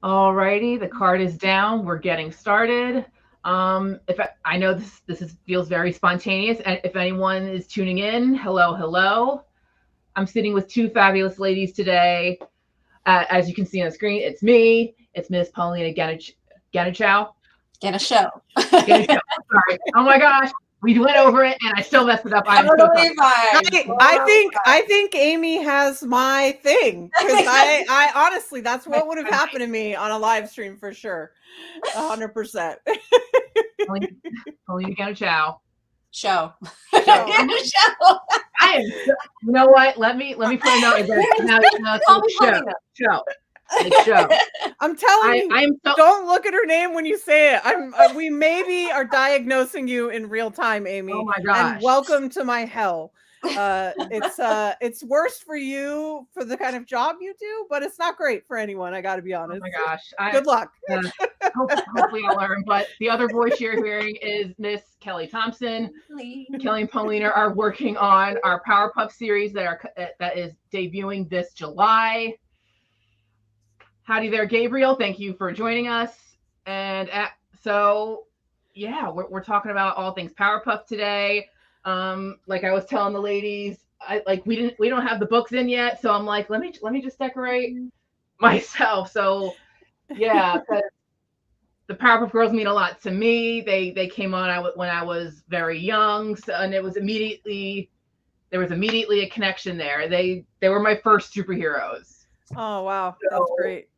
Alrighty, the card is down. We're getting started. If I know feels very spontaneous, and if anyone is tuning in, hello, hello. I'm sitting with two fabulous ladies today. As you can see on the screen, it's me. It's Miss Paulina Ganucheau. Ganucheau. Ganucheau. Sorry. Oh my gosh, we went over it, and I still messed it up. I'm so sorry. I think Amy has my thing, because I honestly, that's what would have happened to me on a live stream for sure, 100%. Paulina Ganucheau. Show. I am. You know what? Let me put a note. Now show. Show. I'm telling you, don't look at her name when you say it. We maybe are diagnosing you in real time, Amy. Oh my gosh. And welcome to my hell. It's worse for you for the kind of job you do, but it's not great for anyone. I got to be honest. Oh my gosh. Good luck. Hopefully I'll learn. But the other voice you're hearing is Miss Kelly Thompson. Kelly and Paulina are working on our Powerpuff series that is debuting this July. Howdy there, Gabriel. Thank you for joining us. And we're talking about all things Powerpuff today. Like I was telling the ladies, we don't have the books in yet, so I'm like, let me just decorate myself. So yeah, the Powerpuff Girls mean a lot to me. They came on when I was very young, and there was immediately a connection there. They were my first superheroes. Oh wow, that's great.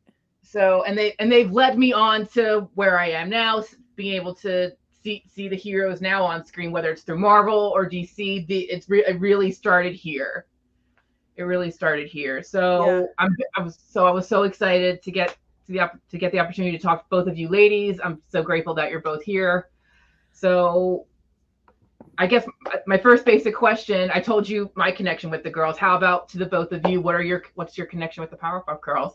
So and they've led me on to where I am now, being able to see the heroes now on screen, whether it's through Marvel or DC. It really started here. It really started here. So yeah. I was so excited to get the opportunity to talk to both of you ladies. I'm so grateful that you're both here. So I guess my first basic question, I told you my connection with the girls. How about to the both of you? What's your connection with the Powerpuff Girls?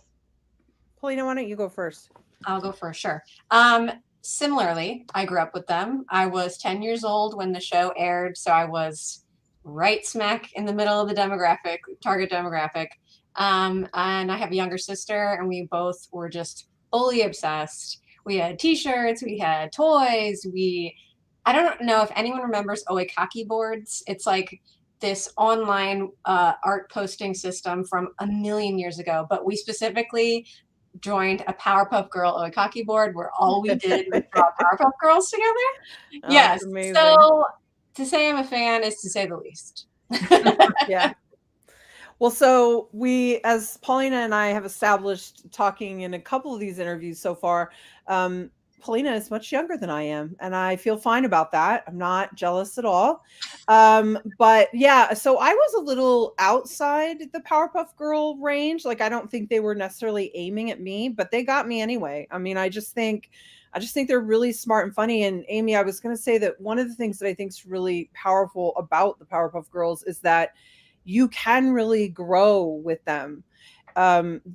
Paulina, why don't you go first? I'll go first, sure. Similarly, I grew up with them. I was 10 years old when the show aired, so I was right smack in the middle of the target demographic. And I have a younger sister, and we both were just fully obsessed. We had t-shirts, we had toys, I don't know if anyone remembers Oikaki boards. It's like this online art posting system from a million years ago, but we specifically joined a Powerpuff Girl Oikaki board where all we did was draw Powerpuff Girls together. Oh, yes. So to say I'm a fan is to say the least. Yeah. Well, so as Paulina and I have established talking in a couple of these interviews so far, Paulina is much younger than I am, and I feel fine about that. I'm not jealous at all. But yeah, so I was a little outside the Powerpuff Girl range. Like, I don't think they were necessarily aiming at me, but they got me anyway. I mean, I just think they're really smart and funny. And Amy, I was going to say that one of the things that I think is really powerful about the Powerpuff Girls is that you can really grow with them.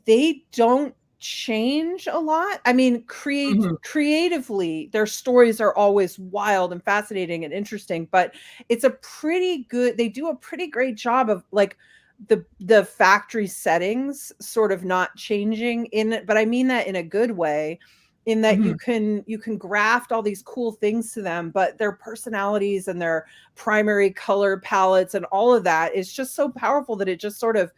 They don't change a lot. I mean, creatively, their stories are always wild and fascinating and interesting, but they do a pretty great job of like the factory settings sort of not changing in it, but I mean that in a good way, in that you can graft all these cool things to them, but their personalities and their primary color palettes and all of that is just so powerful that it just sort of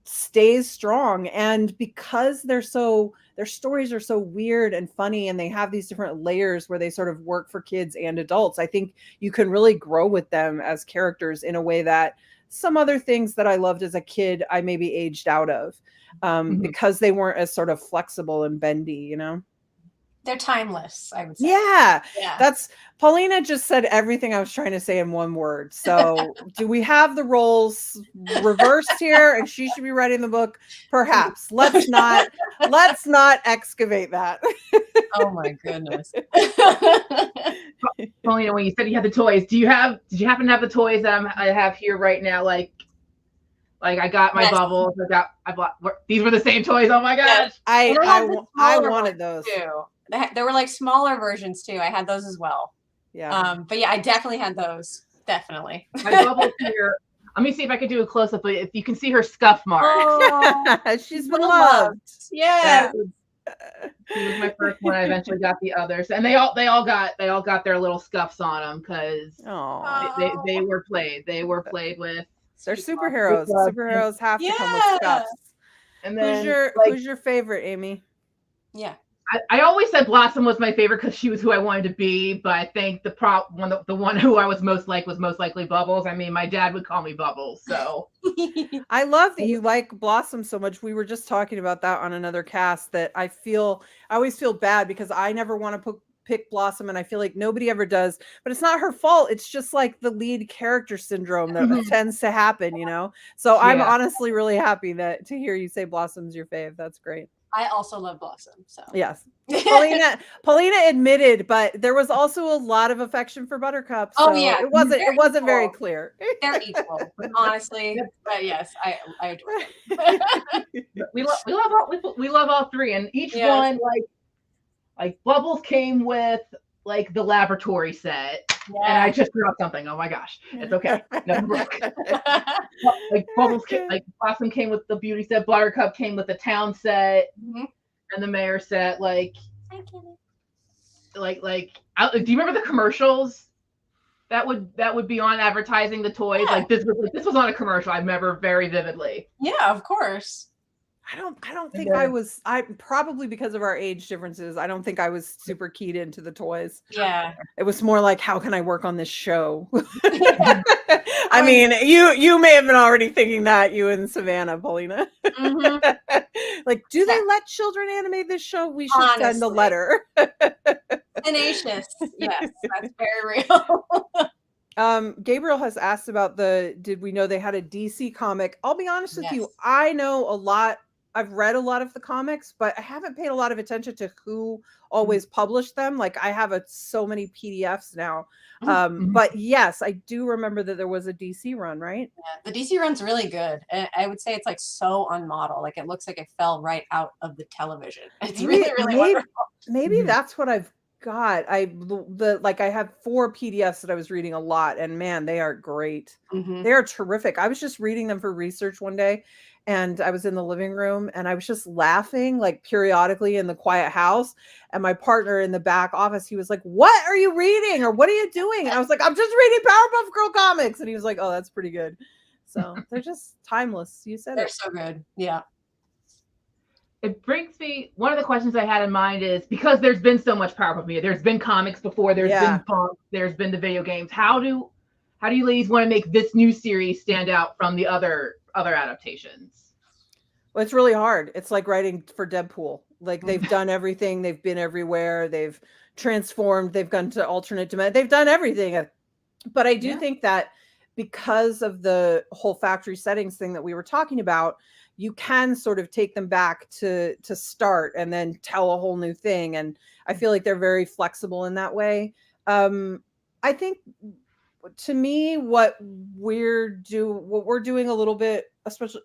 stays strong. And because their stories are so weird and funny, and they have these different layers where they sort of work for kids and adults, I think you can really grow with them as characters in a way that some other things that I loved as a kid I maybe aged out of, because they weren't as sort of flexible and bendy, you know? They're timeless, I would say. Yeah. That's Paulina just said everything I was trying to say in one word. So do we have the roles reversed here, and she should be writing the book? Perhaps. Let's not excavate that. Oh my goodness. Paulina, when you said you had the toys, did you happen to have the toys that I have here right now? Like I got my bubbles. I bought. These were the same toys. Oh my gosh! I wanted those too. There were like smaller versions too. I had those as well. Yeah. But yeah, I definitely had those. Definitely. My bubbles here. Let me see if I can do a close up. If you can see her scuff mark. Oh, she's been loved. Yeah. He was my first one. I eventually got the others, and they all got their little scuffs on them because they were played. They were played with. They're superheroes. Superheroes have to come with scuffs. And then who's your favorite, Amy? Yeah. I always said Blossom was my favorite because she was who I wanted to be, but I think the one who I was most likely Bubbles. I mean, my dad would call me Bubbles, so. I love that you like Blossom so much. We were just talking about that on another cast, that I always feel bad because I never want to pick Blossom, and I feel like nobody ever does, but it's not her fault. It's just like the lead character syndrome that tends to happen, you know? So I'm honestly really happy to hear you say Blossom's your fave. That's great. I also love Blossom. So yes, Paulina admitted, but there was also a lot of affection for Buttercup. So it wasn't very clear. They're equal, honestly. But yes, I adore them. we love all three, and each one like Bubbles came with like the laboratory set. Yeah. And I just dropped something. Oh my gosh, it's okay. No, look. Like Bubbles, Blossom came with the beauty set. Buttercup came with the town set, and the mayor set. Like, do you remember the commercials that would be on advertising the toys? Yeah. Like this was on a commercial. I remember very vividly. Yeah, of course. I don't think I probably because of our age differences, I don't think I was super keyed into the toys. Yeah. It was more like, how can I work on this show? I mean, you may have been already thinking that, you and Savannah, Paulina. Like, do they let children animate this show? We should send a letter. Tenacious. Yes, that's very real. Gabriel has asked about did we know they had a DC comic? I'll be honest with you. I know a lot. I've read a lot of the comics, but I haven't paid a lot of attention to who always published them. Like I have so many PDFs now. But yes, I do remember that there was a DC run, right? Yeah, the DC run's really good. I would say it's like so unmodeled. Like it looks like it fell right out of the television. It's really wonderful. Maybe that's what I've got. I have 4 PDFs that I was reading a lot, and man, they are great. They are terrific. I was just reading them for research one day, and I was in the living room and I was just laughing like periodically in the quiet house. And my partner in the back office, he was like, "What are you reading? Or what are you doing?" And I was like, "I'm just reading Powerpuff Girl comics." And he was like, "Oh, that's pretty good." So they're just timeless. You said they're so good. Yeah. It brings me, one of the questions I had in mind is, because there's been so much Powerpuff Media, there's been comics before, there's been books, there's been the video games. How do you ladies want to make this new series stand out from the other adaptations? Well, it's really hard. It's like writing for Deadpool. Like they've done everything, they've been everywhere, they've transformed, they've gone to alternate dimension, they've done everything. But I do think that because of the whole factory settings thing that we were talking about, you can sort of take them back to start and then tell a whole new thing. And I feel like they're very flexible in that way. I think, to me, what we're doing a little bit, especially,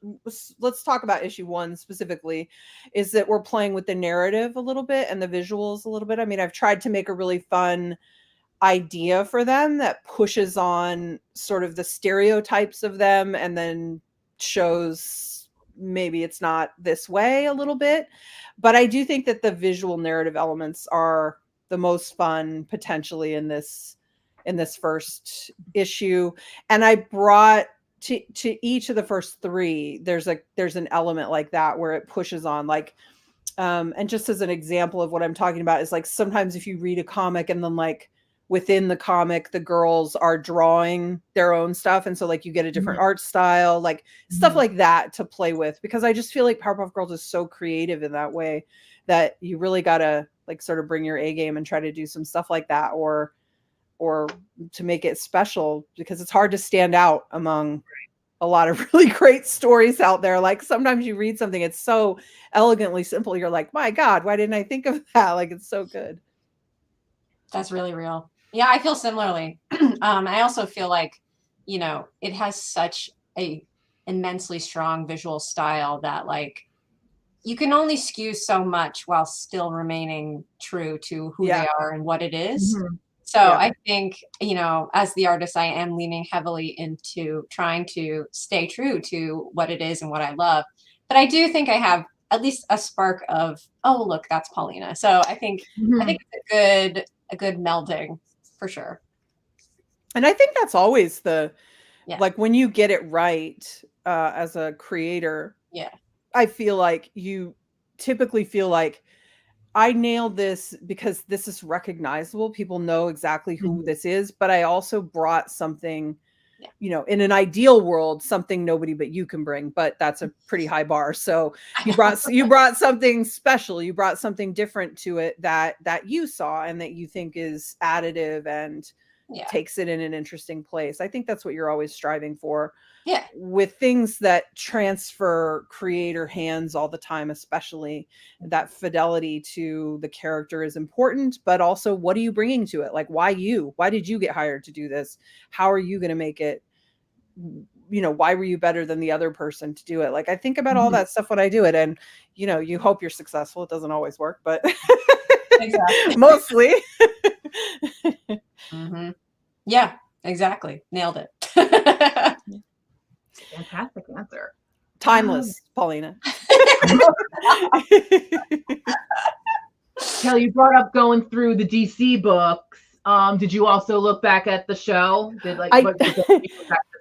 let's talk about issue 1 specifically, is that we're playing with the narrative a little bit and the visuals a little bit. I mean, I've tried to make a really fun idea for them that pushes on sort of the stereotypes of them and then shows maybe it's not this way a little bit. But I do think that the visual narrative elements are the most fun potentially in this first issue. And I brought to each of the first 3, there's an element like that where it pushes on, like, and just as an example of what I'm talking about is, like, sometimes if you read a comic and then, like, within the comic, the girls are drawing their own stuff. And so, like, you get a different art style, like stuff like that to play with, because I just feel like Powerpuff Girls is so creative in that way that you really got to, like, sort of bring your A game and try to do some stuff like that, or to make it special, because it's hard to stand out among a lot of really great stories out there. Like sometimes you read something, it's so elegantly simple, you're like, my God, why didn't I think of that? Like, it's so good. That's really real. Yeah, I feel similarly. I also feel like, it has such a immensely strong visual style that, like, you can only skew so much while still remaining true to who they are and what it is. So I think, as the artist, I am leaning heavily into trying to stay true to what it is and what I love. But I do think I have at least a spark of, oh, look, that's Paulina. So I think it's a good melding for sure. And I think that's always the, Yeah. like when you get it right as a creator, Yeah. I feel like you typically feel like I nailed this because this is recognizable. People know exactly who this is, but I also brought something, you know, in an ideal world, something nobody but you can bring, but that's a pretty high bar. So you brought something special. You brought something different to it that you saw and that you think is additive and takes it in an interesting place. I think that's what you're always striving for. Yeah. With things that transfer creator hands all the time, especially that fidelity to the character is important, but also what are you bringing to it? Like, why did you get hired to do this? How are you going to make it, you know, why were you better than the other person to do it? Like, I think about all that stuff when I do it, and, you know, you hope you're successful. It doesn't always work, but mostly. Yeah, exactly. Nailed it. Fantastic answer. Timeless, Paulina. Kelly, you brought up going through the DC books. Did you also look back at the show? What did you look back at the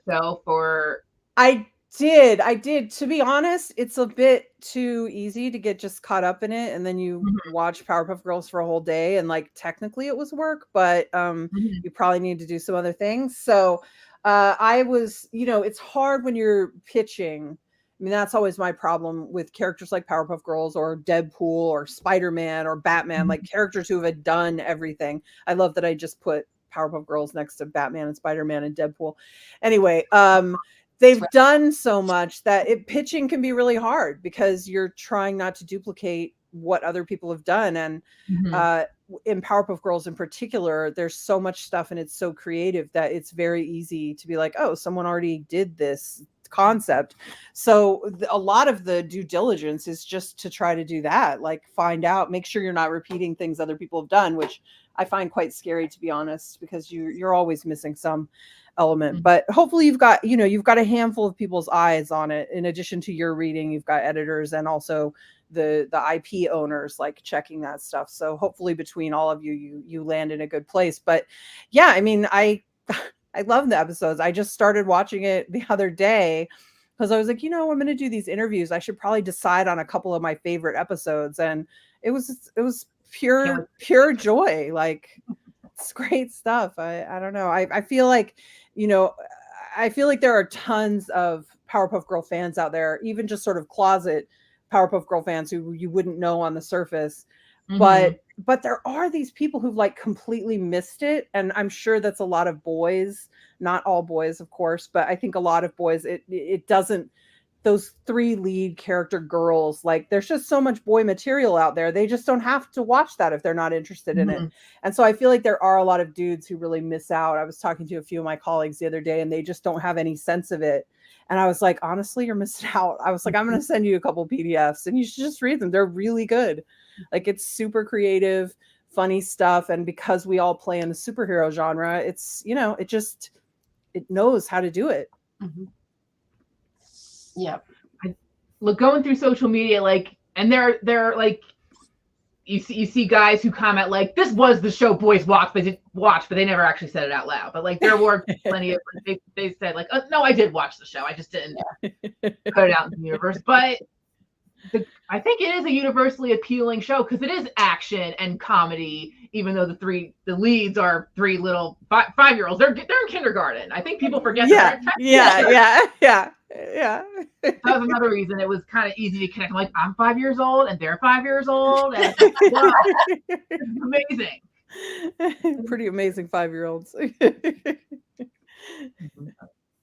show for? I did. To be honest, it's a bit too easy to get just caught up in it, and then you watch Powerpuff Girls for a whole day, and like technically it was work, but you probably need to do some other things. So I was, you know, it's hard when you're pitching. I mean, that's always my problem with characters like Powerpuff Girls or Deadpool or Spider-Man or Batman, like characters who have done everything. I love that I just put Powerpuff Girls next to Batman and Spider-Man and Deadpool. Anyway, they've done so much that pitching can be really hard because you're trying not to duplicate what other people have done. And in Powerpuff Girls in particular, there's so much stuff and it's so creative that it's very easy to be like, oh, someone already did this concept. So a lot of the due diligence is just to try to do that, like find out, make sure you're not repeating things other people have done, which I find quite scary, to be honest, because you're always missing some element. But hopefully you've got a handful of people's eyes on it. In addition to your reading, you've got editors and also the IP owners like checking that stuff. So hopefully between all of you land in a good place. But yeah, I mean, I love the episodes. I just started watching it the other day because I was like, you know, I'm going to do these interviews. I should probably decide on a couple of my favorite episodes. And it was pure joy. Like, it's great stuff. I don't know. I feel like, you know, I feel like there are tons of Powerpuff Girl fans out there, even just sort of closet Powerpuff Girl fans who you wouldn't know on the surface. But there are these people who've like completely missed it. And I'm sure that's a lot of boys, not all boys, of course, but I think a lot of boys, it doesn't, those three lead character girls, like there's just so much boy material out there. They just don't have to watch that if they're not interested in it. And so I feel like there are a lot of dudes who really miss out. I was talking to a few of my colleagues the other day and they just don't have any sense of it. And I was like, honestly, you're missing out. I was like, I'm going to send you a couple PDFs and you should just read them. They're really good. Like, it's super creative, funny stuff. And because we all play in the superhero genre, it's, you know, it knows how to do it. Yeah. Look, going through social media, like, and they're like, you see guys who comment like, this was the show boys watch, but they never actually said it out loud. But like, there were plenty of, they said like, oh, no, I did watch the show. I just didn't put it out in the universe. But I think it is a universally appealing show because it is action and comedy, even though the leads are three little 5-year-olds. They're in kindergarten. I think people forget that. Yeah. That was another reason it was kind of easy to connect. I'm like, I'm 5 years old and they're 5 years old. And wow, it's amazing. Pretty amazing 5-year-olds.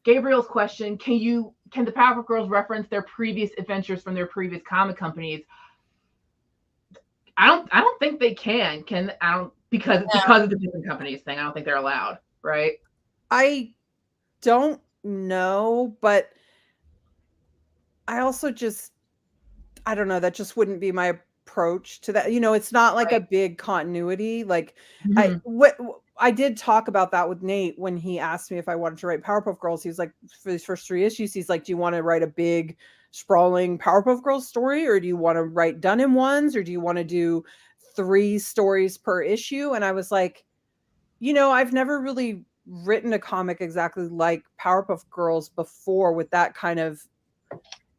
Gabriel's question: Can the Powerpuff Girls reference their previous adventures from their previous comic companies? I don't think they can. Because of the different companies thing. I don't think they're allowed, right? I don't know, but I also I don't know. That just wouldn't be my approach to that. You know, it's not like a big continuity. Like I did talk about that with Nate when he asked me if I wanted to write Powerpuff Girls. He was like, for these first 3 issues, he's like, do you want to write a big sprawling Powerpuff Girls story, or do you want to write done in ones, or do you want to do 3 stories per issue? And I was like, I've never really written a comic exactly like Powerpuff Girls before, with that kind of,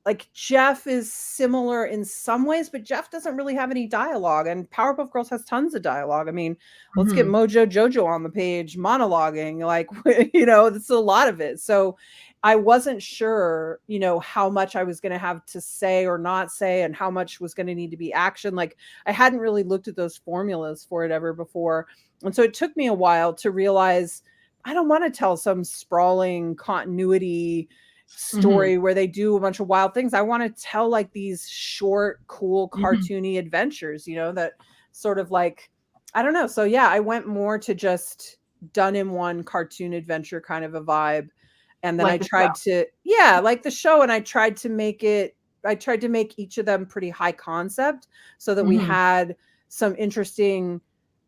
like, Jeff is similar in some ways, but Jeff doesn't really have any dialogue, and Powerpuff Girls has tons of dialogue. I mean, let's get Mojo Jojo on the page monologuing, like, that's a lot of it. So I wasn't sure, how much I was going to have to say or not say, and how much was going to need to be action. Like, I hadn't really looked at those formulas for it ever before. And so it took me a while to realize I don't want to tell some sprawling continuity story where they do a bunch of wild things. I want to tell like these short, cool, cartoony adventures, that sort of like, I don't know. So yeah, I went more to just done in one cartoon adventure kind of a vibe. And then like I tried to, like the show. And I tried to make each of them pretty high concept, so that we had some interesting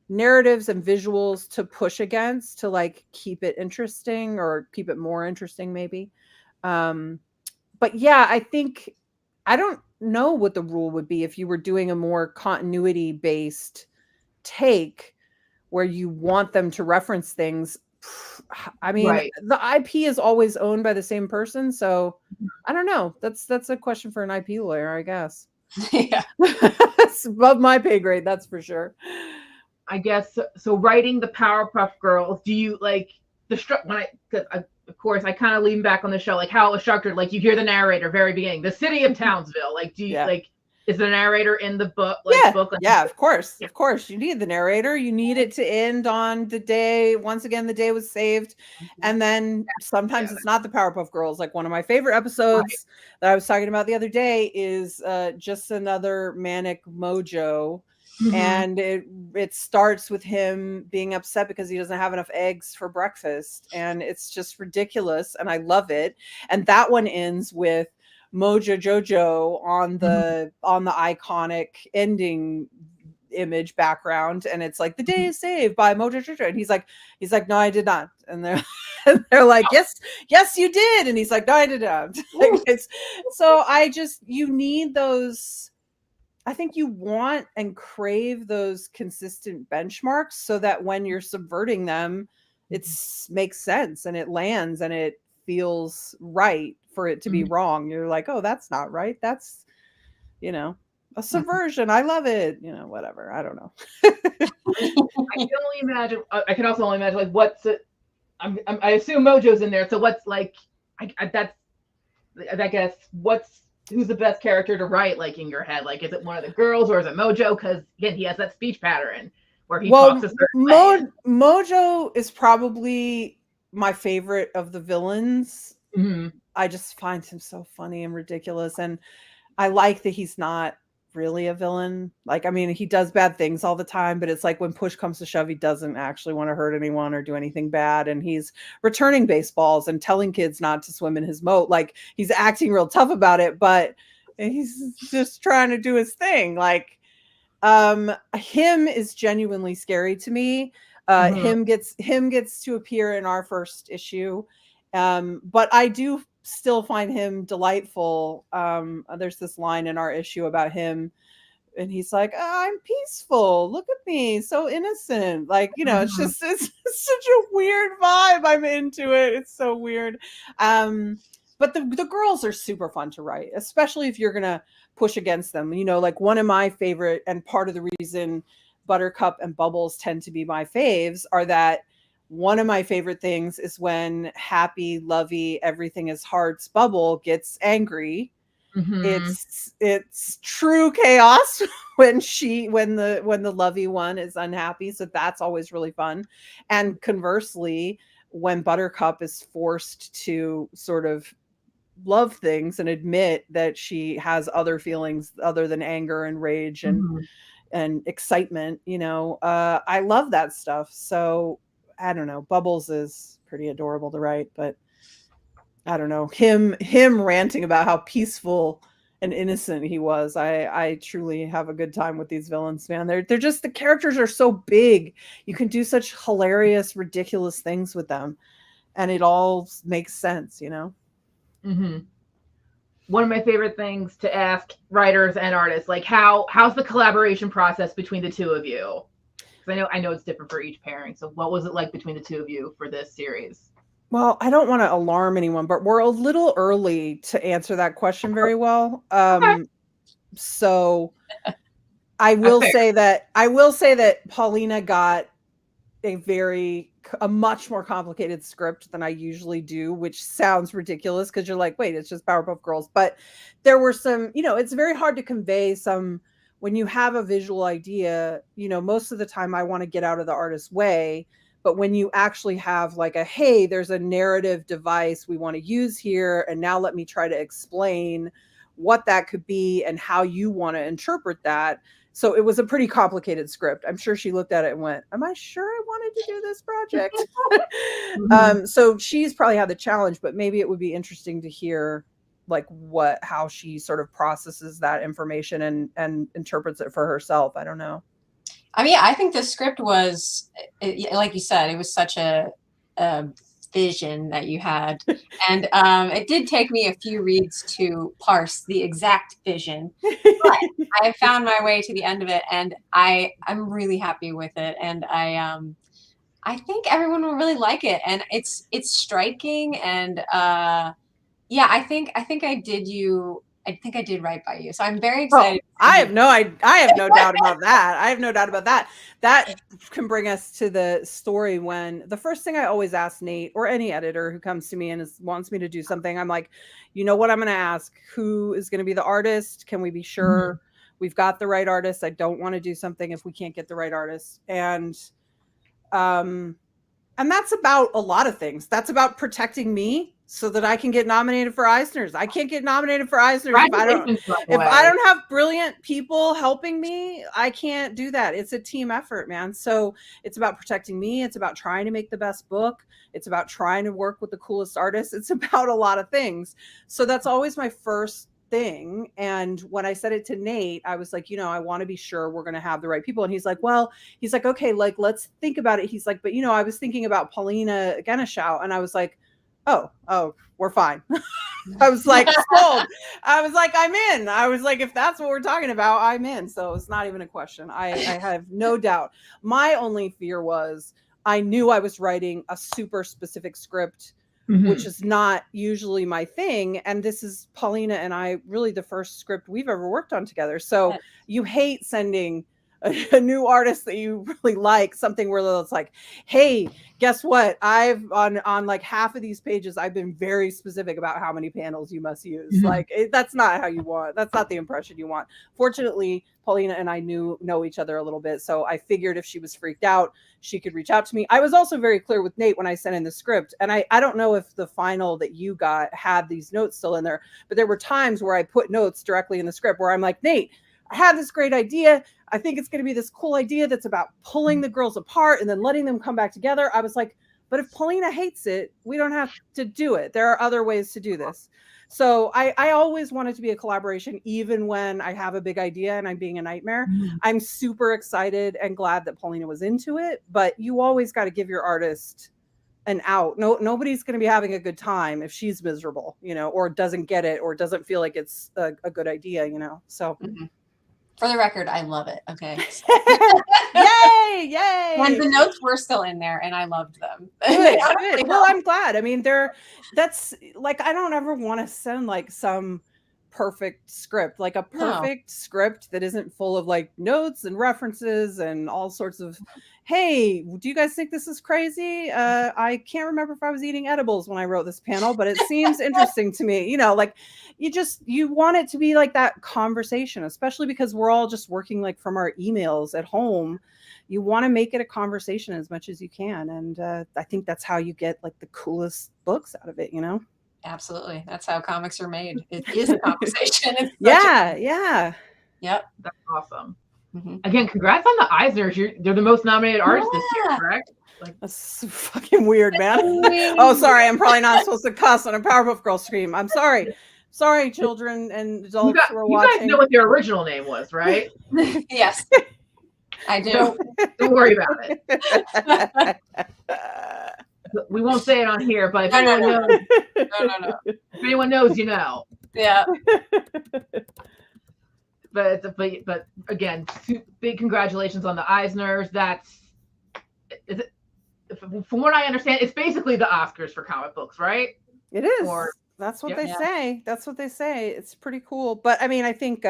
narratives and visuals to push against, to like keep it interesting, or keep it more interesting maybe. But yeah, I don't know what the rule would be if you were doing a more continuity based take where you want them to reference things. I mean, the IP is always owned by the same person. So I don't know. That's a question for an IP lawyer, I guess. Yeah. It's above my pay grade, that's for sure. I guess so. Writing the Powerpuff Girls, do you like of course, I kind of lean back on the show, like how it was structured. Like you hear the narrator very beginning, the city of Townsville. Like, do you like, is the narrator in the book? Like, of course. Of course, you need the narrator. You need it to end on the day. Once again, the day was saved, and then sometimes it's not the Powerpuff Girls. Like one of my favorite episodes that I was talking about the other day is just another manic Mojo. And it starts with him being upset because he doesn't have enough eggs for breakfast, and it's just ridiculous, and I love it. And that one ends with Mojo Jojo on the iconic ending image background, and it's like, the day is saved by Mojo Jojo, and he's like no, I did not. And they're like, yes you did. And he's like, no, I did not. Like, so you need those. I think you want and crave those consistent benchmarks, so that when you're subverting them, it makes sense and it lands and it feels right for it to be wrong. You're like, oh, that's not right. That's, a subversion. I love it. Whatever. I don't know. I can also only imagine like what's it. I assume Mojo's in there. So what's like, I guess who's the best character to write, like, in your head? Like, is it one of the girls, or is it Mojo? Because again, he has that speech pattern where he talks a certain way. Mojo is probably my favorite of the villains. I just find him so funny and ridiculous, and I like that he's not really a villain. Like, I mean, he does bad things all the time, but it's like when push comes to shove, he doesn't actually want to hurt anyone or do anything bad. And he's returning baseballs and telling kids not to swim in his moat. Like, he's acting real tough about it, but he's just trying to do his thing. Like, him is genuinely scary to me. Him gets to appear in our first issue. But I do still find him delightful. There's this line in our issue about him, and he's like, oh, I'm peaceful. Look at me. So innocent. Like, it's just, it's such a weird vibe. I'm into it. It's so weird. But the girls are super fun to write, especially if you're going to push against them. Like one of my favorite, and part of the reason Buttercup and Bubbles tend to be my faves, are that one of my favorite things is when happy, lovey, everything is hearts Bubble gets angry. It's true chaos when the lovey one is unhappy. So that's always really fun. And conversely, when Buttercup is forced to sort of love things and admit that she has other feelings other than anger and rage and excitement, I love that stuff. So I don't know. Bubbles is pretty adorable to write, but I don't know, him ranting about how peaceful and innocent he was. I truly have a good time with these villains, man. They're just, the characters are so big. You can do such hilarious, ridiculous things with them, and it all makes sense, one of my favorite things to ask writers and artists, like how's the collaboration process between the two of you? Because I know it's different for each pairing. So what was it like between the two of you for this series? Well, I don't want to alarm anyone, but we're a little early to answer that question very well. So I will say that Paulina got a much more complicated script than I usually do, which sounds ridiculous because you're like, wait, it's just Powerpuff Girls. But there were some, it's very hard to convey some when you have a visual idea, most of the time I want to get out of the artist's way. But when you actually have like hey, there's a narrative device we want to use here, and now let me try to explain what that could be and how you want to interpret that. So it was a pretty complicated script. I'm sure she looked at it and went, am I sure I wanted to do this project? So she's probably had the challenge, but maybe it would be interesting to hear like how she sort of processes that information and interprets it for herself. I don't know. I mean, I think the script was, like you said, it was such a vision that you had. And it did take me a few reads to parse the exact vision. But I found my way to the end of it, and I'm really happy with it. And I think everyone will really like it. And it's striking. And yeah, I think I did right by you. So I'm very excited. I have no doubt about that. I have no doubt about that. That can bring us to the story when the first thing I always ask Nate or any editor who comes to me and wants me to do something, I'm like, you know what I'm going to ask? Who is going to be the artist? Can we be sure we've got the right artist? I don't want to do something if we can't get the right artist. And that's about a lot of things. That's about protecting me so that I can get nominated for Eisners. I can't get nominated for Eisners if I don't have brilliant people helping me. I can't do that. It's a team effort, man. So it's about protecting me. It's about trying to make the best book. It's about trying to work with the coolest artists. It's about a lot of things. So that's always my first thing. And when I said it to Nate, I was like, I want to be sure we're going to have the right people. And he's like, okay, like, let's think about it. He's like, but I was thinking about Paulina Ganucheau. And I was like, oh, we're fine. I was like, sold. I was like, I'm in. I was like, if that's what we're talking about, I'm in. So it's not even a question. I have no doubt. My only fear was I knew I was writing a super specific script, which is not usually my thing. And this is Paulina and I really the first script we've ever worked on together. So you hate sending a new artist that you really like something where it's like, hey, guess what? I've on like half of these pages, I've been very specific about how many panels you must use. Like that's not how you want. That's not the impression you want. Fortunately, Paulina and I know each other a little bit. So I figured if she was freaked out, she could reach out to me. I was also very clear with Nate when I sent in the script. And I don't know if the final that you got had these notes still in there, but there were times where I put notes directly in the script where I'm like, Nate, I had this great idea. I think it's going to be this cool idea that's about pulling the girls apart and then letting them come back together. I was like, but if Paulina hates it, we don't have to do it. There are other ways to do this. So I always want it to be a collaboration, even when I have a big idea and I'm being a nightmare. I'm super excited and glad that Paulina was into it, but you always got to give your artist an out. Nobody's going to be having a good time if she's miserable, or doesn't get it or doesn't feel like it's a good idea, so. For the record, I love it. Okay. Yay! And the notes were still in there, and I loved them. Good. Well, I'm glad. I mean, that's like, I don't ever want to send like some perfect script, like a perfect script that isn't full of like notes and references and all sorts of, hey, do you guys think this is crazy? I can't remember if I was eating edibles when I wrote this panel, but it seems interesting to me. Like you want it to be like that conversation, especially because we're all just working like from our emails at home. You want to make it a conversation as much as you can. And I think that's how you get like the coolest books out of it, Absolutely. That's how comics are made. It is a conversation. Yeah. Yep. That's awesome. Again, congrats on the Eisners. They're the most nominated artists this year, correct? Like, that's so fucking weird, man. Oh, sorry. I'm probably not supposed to cuss on a Powerpuff Girl stream. I'm sorry. Sorry, children and adults who are watching. You guys know what their original name was, right? Yes. I do. Don't worry about it. We won't say it on here, but if anyone knows, if anyone knows, Yeah. But again, big congratulations on the Eisners. From what I understand, it's basically the Oscars for comic books, right? It is. That's what they say. That's what they say. It's pretty cool. But I mean, I think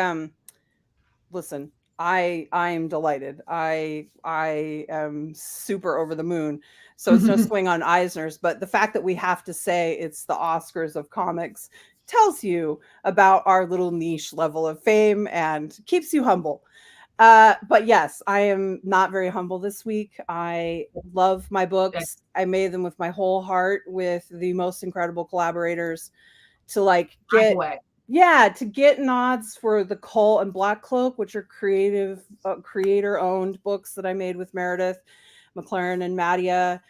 listen, I'm delighted. I am super over the moon. So it's no swing on Eisner's, but the fact that we have to say it's the Oscars of comics tells you about our little niche level of fame and keeps you humble. But yes, I am not very humble this week. I love my books. I made them with my whole heart, with the most incredible collaborators, to like get to get nods for The Cult and Black Cloak, which are creator owned books that I made with Meredith McLaren and Madia.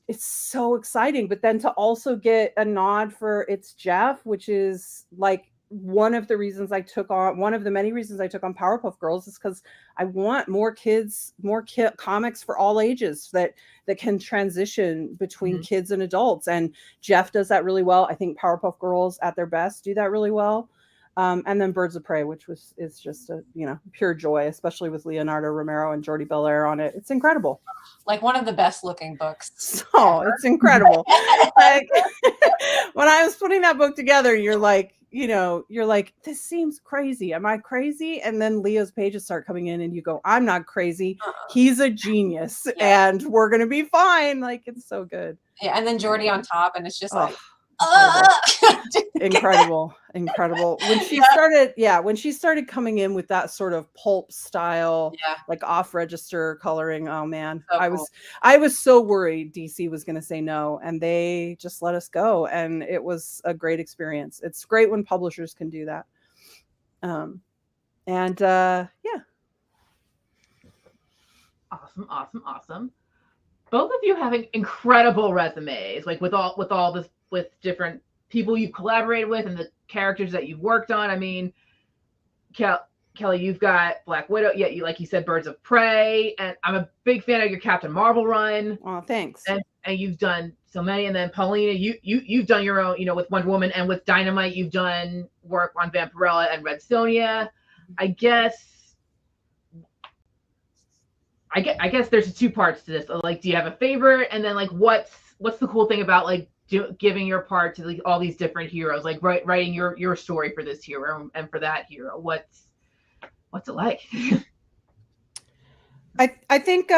It's so exciting. But then to also get a nod for It's Jeff, which is like one of the many reasons I took on Powerpuff Girls, is because I want more comics for all ages that can transition between kids and adults. And Jeff does that really well. I think Powerpuff Girls at their best do that really well. And then Birds of Prey, which is just a pure joy, especially with Leonardo Romero and Jordi Belair on it. It's incredible. Like one of the best looking books. So it's incredible. Like when I was putting that book together, you're like, this seems crazy. Am I crazy? And then Leo's pages start coming in and you go, I'm not crazy. He's a genius and we're going to be fine. Like, it's so good. Yeah. And then Jordi on top. And it's just like, incredible. When she started coming in with that sort of pulp style, like off register coloring. Oh man, so I was so worried DC was going to say no, and they just let us go, and it was a great experience. It's great when publishers can do that. Awesome. Both of you having incredible resumes, like with all this, with different people you've collaborated with and the characters that you've worked on. I mean, Kelly, you've got Black Widow. Yeah, like you said, Birds of Prey, and I'm a big fan of your Captain Marvel run. Oh, thanks. And you've done so many. And then Paulina, you've done your own, with Wonder Woman, and with Dynamite, you've done work on Vampirella and Red Sonja. I guess there's two parts to this. Like, do you have a favorite? And then like, what's the cool thing about like giving your part to like all these different heroes, like writing your story for this hero and for that hero? What's it like? I think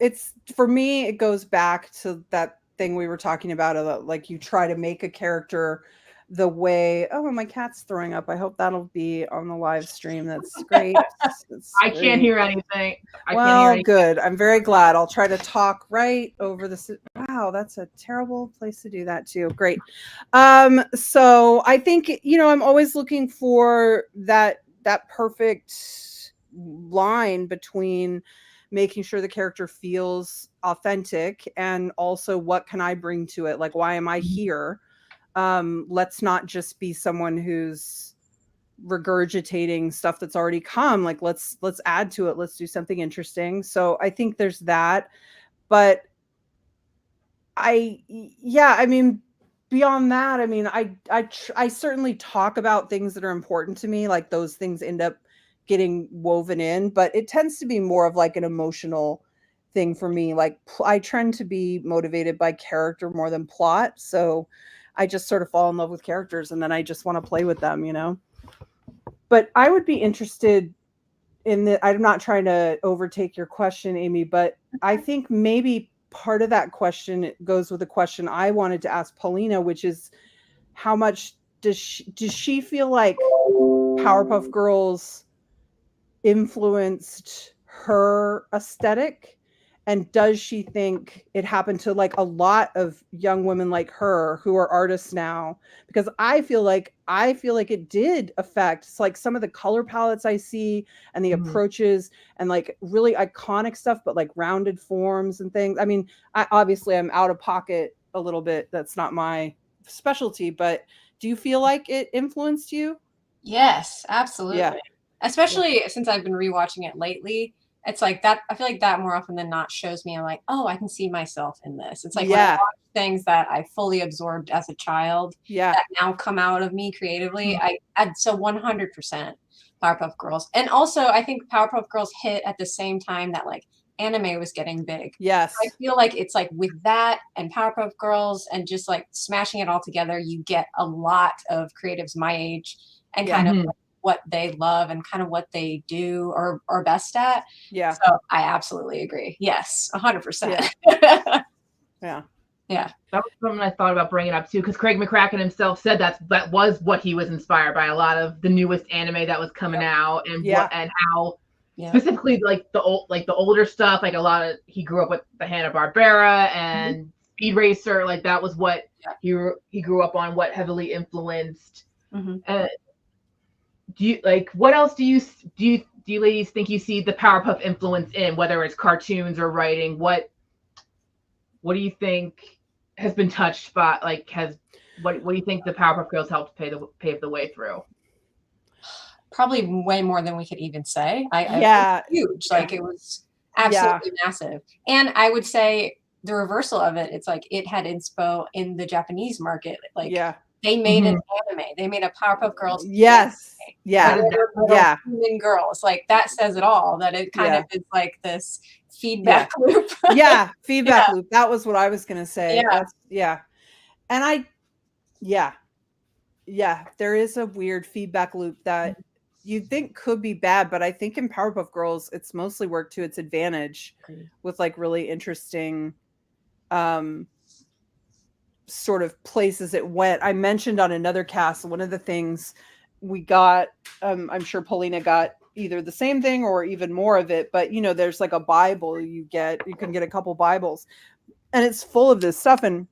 it's, for me, it goes back to that thing we were talking about, like you try to make a character the way. Oh, my cat's throwing up. I hope that'll be on the live stream. That's great. I can't hear anything. Good. I'm very glad. I'll try to talk right over this. Wow, that's a terrible place to do that too. Great. So I think, I'm always looking for that perfect line between making sure the character feels authentic and also what can I bring to it? Like, why am I here? Let's not just be someone who's regurgitating stuff that's already come. Like, let's add to it. Let's do something interesting. So I think there's that. But beyond that, I certainly talk about things that are important to me. Like, those things end up getting woven in, but it tends to be more of like an emotional thing for me. Like, I tend to be motivated by character more than plot. So I just sort of fall in love with characters and then I just want to play with them, But I would be interested in I'm not trying to overtake your question, Amy, but I think maybe part of that question goes with a question I wanted to ask Paulina, which is, how much does she feel like Powerpuff Girls influenced her aesthetic? And does she think it happened to like a lot of young women like her who are artists now? Because I feel like it did affect. It's like some of the color palettes I see and the approaches and like really iconic stuff, but like rounded forms and things. I mean, I'm out of pocket a little bit. That's not my specialty, but do you feel like it influenced you? Yes, absolutely. Yeah. Especially since I've been rewatching it lately. It's like that. I feel like that more often than not shows me I'm like, oh, I can see myself in this. It's like when I watch things that I fully absorbed as a child that now come out of me creatively. So 100% Powerpuff Girls. And also I think Powerpuff Girls hit at the same time that like anime was getting big. Yes. I feel like it's like with that and Powerpuff Girls and just like smashing it all together, you get a lot of creatives my age and kind of like what they love and kind of what they do or are best at. Yeah. So I absolutely agree. Yes, 100%. Yeah. Yeah. That was something I thought about bringing up too, because Craig McCracken himself said that was what he was inspired by, a lot of the newest anime that was coming out, and how specifically like the older stuff, like a lot of, he grew up with the Hanna-Barbera and Speed Racer, like that was what he grew up on, what heavily influenced. Do you like, what else do you ladies think you see the Powerpuff influence in, whether it's cartoons or writing? What do you think has been touched by, like, what do you think the Powerpuff Girls helped pave the way through? Probably way more than we could even say. It was huge. Like it was absolutely massive. And I would say the reversal of it, it's like it had inspo in the Japanese market. Like they made an anime. They made a Powerpuff Girls. Yes. Human girls. Like that says it all. That it kind of is like this feedback loop. Feedback loop. That was what I was gonna say. And there is a weird feedback loop that you'd think could be bad, but I think in Powerpuff Girls it's mostly worked to its advantage with like really interesting sort of places it went. I mentioned on another cast, one of the things we got, I'm sure Paulina got either the same thing or even more of it, but you know, there's like a Bible you can get a couple Bibles and it's full of this stuff, and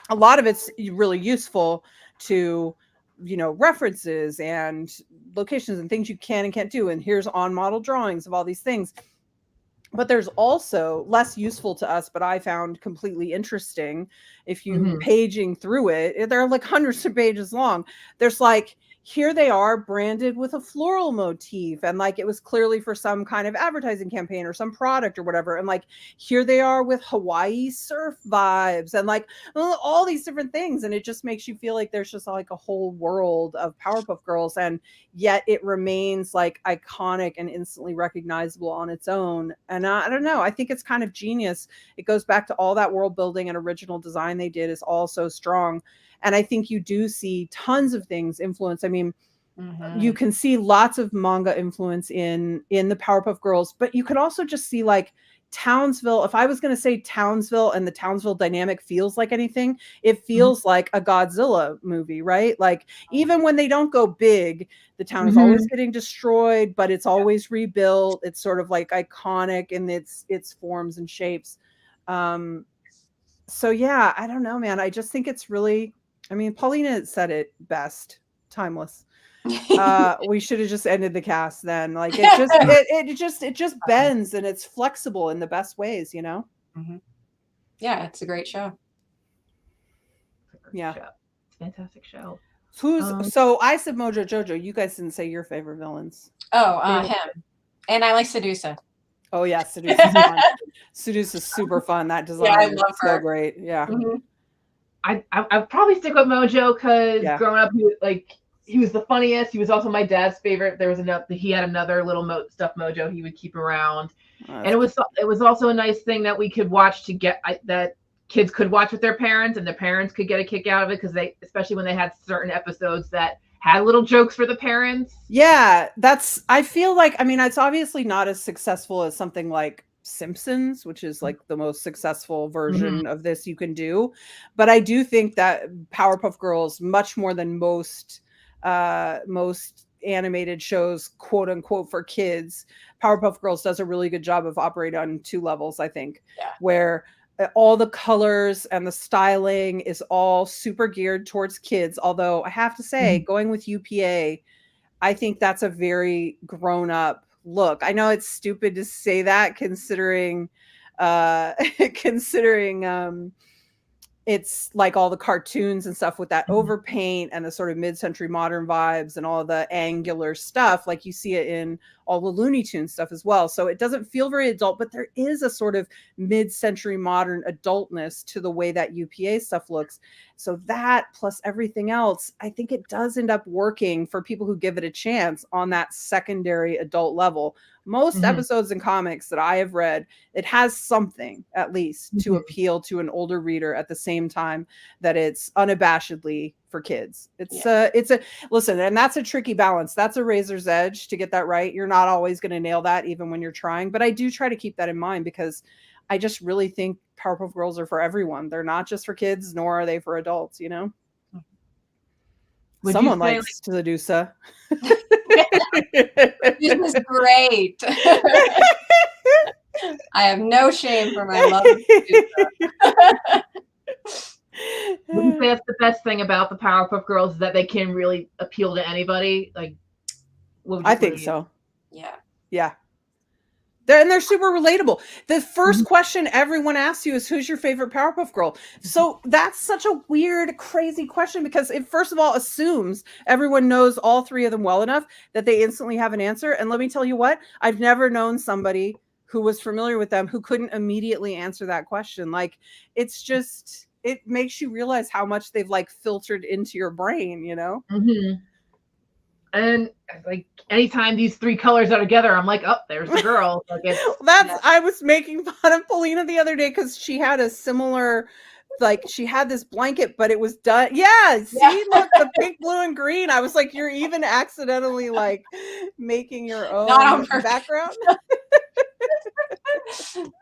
a lot of it's really useful to, you know, references and locations and things you can and can't do, and here's on model drawings of all these things. But there's also less useful to us, but I found completely interesting. If you paging through it, they're like hundreds of pages long. There's like, here they are branded with a floral motif, and like it was clearly for some kind of advertising campaign or some product or whatever. And like, here they are with Hawaii surf vibes and like all these different things. And it just makes you feel like there's just like a whole world of Powerpuff Girls, and yet it remains like iconic and instantly recognizable on its own. And I don't know, I think it's kind of genius. It goes back to all that world building and original design they did is all so strong. And I think you do see tons of things influence. I mean, you can see lots of manga influence in the Powerpuff Girls, but you could also just see like Townsville. If I was going to say Townsville and the Townsville dynamic feels like anything, it feels like a Godzilla movie, right? Like even when they don't go big, the town is always getting destroyed, but it's always rebuilt. It's sort of like iconic in its forms and shapes. So yeah, I don't know, man. I just think it's really, I mean, Paulina said it best, timeless. We should have just ended the cast then. Like it just bends and it's flexible in the best ways, you know? Yeah, it's a great show. It's a fantastic show. So I said Mojo Jojo. You guys didn't say your favorite villains. Him. And I like Sedusa. Oh yeah, Sedusa's fun. Sedusa's super fun. That design I love her. So great. Yeah. I'd probably stick with Mojo because growing up, he was the funniest. He was also my dad's favorite. He had another little stuffed Mojo he would keep around, and it was also a nice thing that we could watch that kids could watch with their parents, and the parents could get a kick out of it because especially when they had certain episodes that had little jokes for the parents. Yeah, I feel like, I mean, it's obviously not as successful as something like Simpsons, which is like the most successful version of this you can do. But I do think that Powerpuff Girls, much more than most animated shows, quote unquote, for kids, Powerpuff Girls does a really good job of operating on two levels, I think, where all the colors and the styling is all super geared towards kids. Although I have to say, going with UPA, I think that's a very grown up look. I know it's stupid to say that considering it's like all the cartoons and stuff with that overpaint and the sort of mid-century modern vibes and all the angular stuff. Like you see it in all the Looney Tunes stuff as well. So it doesn't feel very adult, but there is a sort of mid-century modern adultness to the way that UPA stuff looks. So that plus everything else, I think it does end up working for people who give it a chance on that secondary adult level. Most episodes in comics that I have read, it has something at least to appeal to an older reader at the same time that it's unabashedly for kids. It's a listen, and that's a tricky balance. That's a razor's edge to get that right. You're not always going to nail that even when you're trying, but I do try to keep that in mind because I just really think Powerpuff Girls are for everyone. They're not just for kids, nor are they for adults, you know? Someone likes to Medusa. This is great. I have no shame for my love of Medusa. Would you say that's the best thing about the Powerpuff Girls, is that they can really appeal to anybody? Like, I think so. Yeah. Yeah. They're super relatable. The first question everyone asks you is, who's your favorite Powerpuff Girl? So that's such a weird, crazy question because it first of all assumes everyone knows all three of them well enough that they instantly have an answer. And let me tell you what, I've never known somebody who was familiar with them who couldn't immediately answer that question. Like, it's just, it makes you realize how much they've like filtered into your brain, you know? And like anytime these three colors are together, I'm like, oh, there's the girl. Like I was making fun of Paulina the other day because she had a similar, like she had this blanket, but it was done. Yeah, see, look, the pink, blue, and green. I was like, you're even accidentally like making your own background.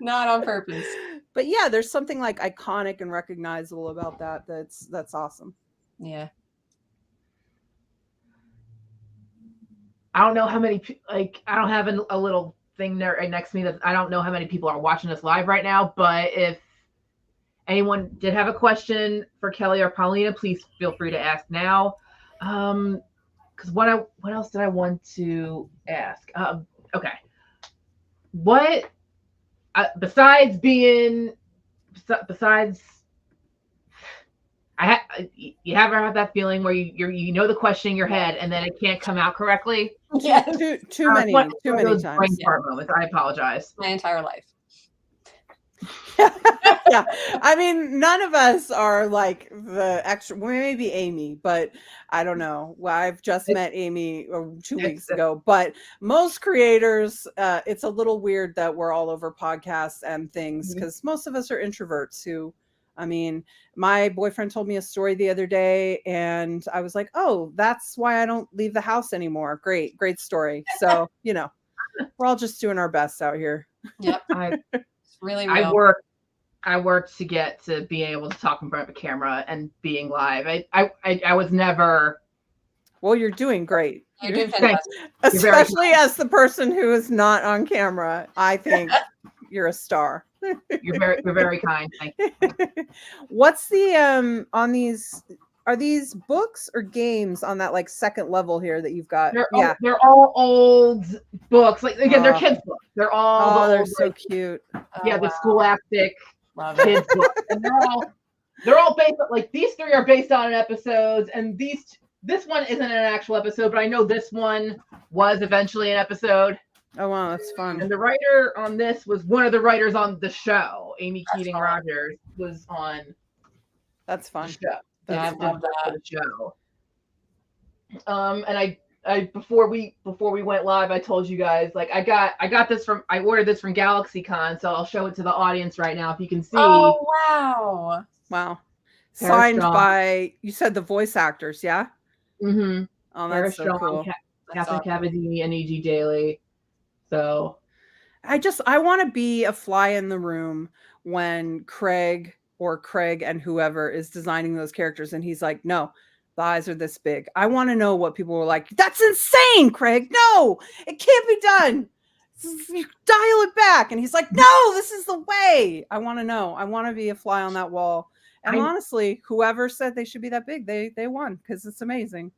Not on purpose. But yeah, there's something like iconic and recognizable about that. That's awesome. Yeah. I don't know how many, like, I don't have a little thing there right next to me that I don't know how many people are watching us live right now, but if anyone did have a question for Kelly or Paulina, please feel free to ask now. Because what else did I want to ask? Okay. What, besides you ever have that feeling where you know the question in your head and then it can't come out correctly? Yeah, too many times. Brain fart moments. I apologize. My entire life. Yeah, I mean, none of us are like the extra. Well, maybe Amy, but I don't know. Well, I've just met Amy 2 weeks ago, but most creators, it's a little weird that we're all over podcasts and things because most of us are introverts who. I mean, my boyfriend told me a story the other day and I was like, oh, that's why I don't leave the house anymore. Great story. So, you know, we're all just doing our best out here. Yep. Really real. I worked to get to being able to talk in front of a camera and being live. I was never. Well, you're doing great. You're doing fantastic. Especially as the person who is not on camera. I think you're a star. You're very kind. Thank you. What's the on these? Are these books or games on that like second level here that you've got? They're all old books. Like again, they're kids books. They're all they're so cute. The Scholastic kids books, and they're all based on, like, these three are based on episodes, and this one isn't an actual episode, but I know this one was eventually an episode. Oh wow, that's fun. And the writer on this was one of the writers on the show. Amy Keating Rogers was on. That's fun. The show. Yeah, I love that. The show. And I before we went live, I told you guys, like, I ordered this from GalaxyCon, so I'll show it to the audience right now if you can see. Oh wow. Wow. Signed by, you said the voice actors, yeah? Mm-hmm. Oh, that's so cool. Catherine Cavadini and E.G. Daly. So I want to be a fly in the room when Craig and whoever is designing those characters and he's like, no, the eyes are this big. I want to know what people were like. That's insane, Craig. No, it can't be done. You dial it back. And he's like, no, this is the way. I want to know. I want to be a fly on that wall. And honestly, whoever said they should be that big, they won because it's amazing.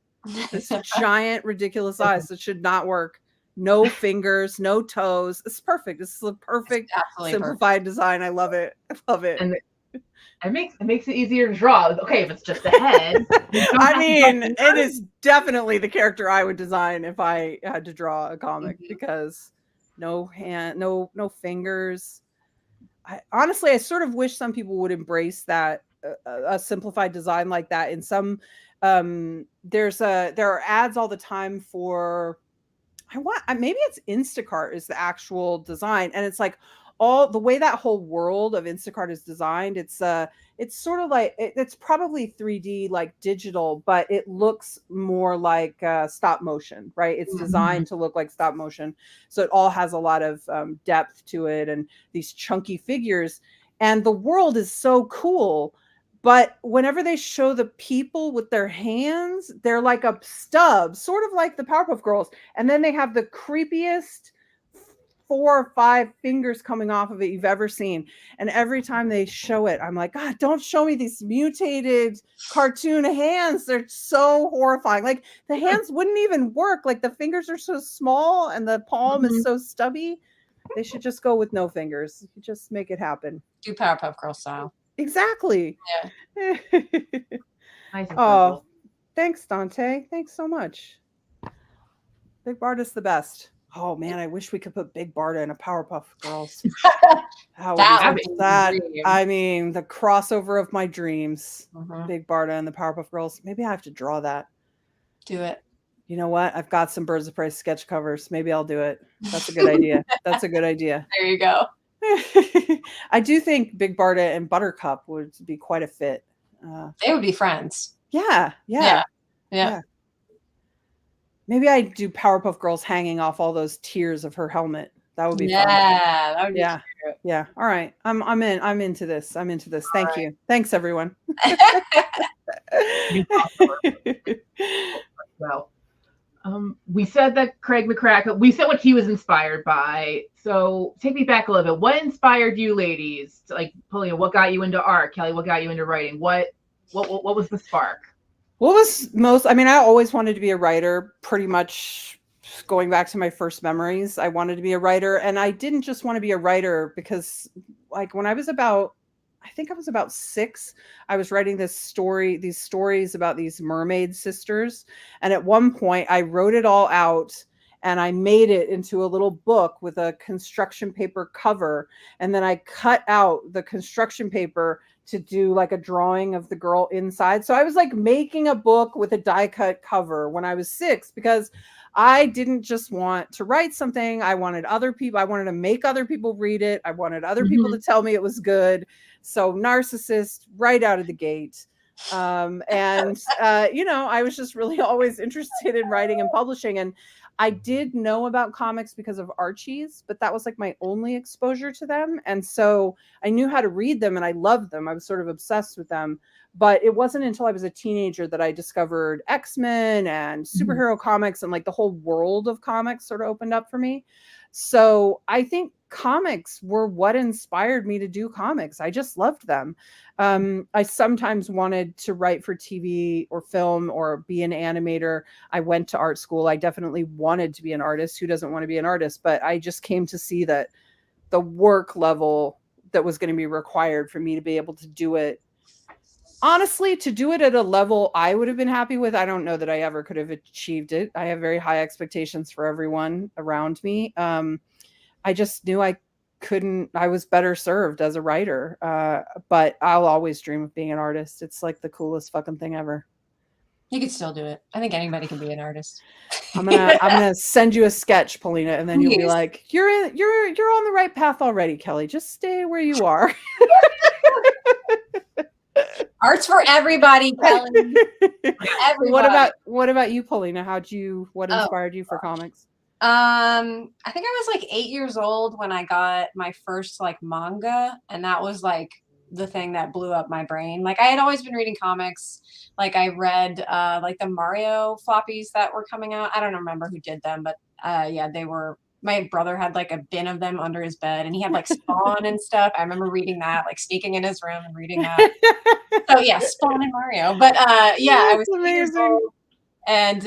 This giant, ridiculous eyes that should not work. No fingers, no toes. It's perfect. This is a perfect simplified design. I love it. I love it. It makes it easier to draw. Okay, if it's just the head. I mean, it is definitely the character I would design if I had to draw a comic, because no hand, no fingers. Honestly, I sort of wish some people would embrace that a simplified design like that. In some, there are ads all the time for. Maybe it's Instacart is the actual design, and it's like all the way that whole world of Instacart is designed. It's sort of like it's probably 3D, like digital, but it looks more like stop motion, right? It's designed to look like stop motion, so it all has a lot of depth to it, and these chunky figures, and the world is so cool. But whenever they show the people with their hands, they're like a stub, sort of like the Powerpuff Girls. And then they have the creepiest 4 or 5 fingers coming off of it you've ever seen. And every time they show it, I'm like, God, don't show me these mutated cartoon hands. They're so horrifying. Like the hands wouldn't even work. Like the fingers are so small and the palm is so stubby. They should just go with no fingers. Just make it happen. Do Powerpuff Girl style. Exactly. Yeah. Nice. Oh, thanks, Dante. Thanks so much. Big Barda's the best. Oh man, I wish we could put Big Barda in a Powerpuff Girls. That would be that. dream. I mean, the crossover of my dreams. Big Barda and the Powerpuff Girls. Maybe I have to draw that. Do it. You know what? I've got some Birds of Prey sketch covers. Maybe I'll do it. That's a good idea. That's a good idea. There you go. I do think Big Barda and Buttercup would be quite a fit. They would be friends. Yeah. Maybe I do Powerpuff Girls hanging off all those tiers of her helmet. That would be fun. Yeah, that would be cute. Yeah. All right. I'm into this. Thank you. Thanks, everyone. Well, we said that Craig McCracken, we said what he was inspired by. So take me back a little bit. What inspired you ladies? Like, Paulina, what got you into art? Kelly, what got you into writing? What was the spark? What was most, I mean, I always wanted to be a writer, pretty much going back to my first memories. I wanted to be a writer, and I didn't just want to be a writer because, like, when I was about, I think I was about 6, I was writing these stories about these mermaid sisters. And at one point I wrote it all out and I made it into a little book with a construction paper cover. And then I cut out the construction paper to do like a drawing of the girl inside. So I was like making a book with a die cut cover when I was 6, because I didn't just want to write something. I wanted to make other people read it. I wanted other people to tell me it was good. So narcissist right out of the gate. I was just really always interested in writing and publishing. And I did know about comics because of Archie's, but that was like my only exposure to them. And so I knew how to read them and I loved them. I was sort of obsessed with them. But it wasn't until I was a teenager that I discovered X-Men and superhero comics, and like the whole world of comics sort of opened up for me. So I think comics were what inspired me to do comics. I just loved them. I sometimes wanted to write for TV or film or be an animator. I went to art school. I definitely wanted to be an artist. Who doesn't want to be an artist? But I just came to see that the work level that was going to be required for me to be able to do it, honestly, to do it at a level I would have been happy with, I don't know that I ever could have achieved it. I have very high expectations for everyone around me. I just knew I was better served as a writer. But I'll always dream of being an artist. It's like the coolest fucking thing ever. You could still do it. I think anybody can be an artist. I'm gonna send you a sketch, Paulina, and then you'll be like, you're on the right path already, Kelly. Just stay where you are. Art's for everybody, Kelly. Everybody. What about you, Paulina? What inspired you for comics? I think I was like 8 years old when I got my first like manga, and that was like the thing that blew up my brain. Like I had always been reading comics. Like I read like the Mario floppies that were coming out. I don't remember who did them, but they were. My brother had like a bin of them under his bed, and he had like Spawn and stuff. I remember reading that, like sneaking in his room and reading that. So yeah, Spawn and Mario. But I was amazing. And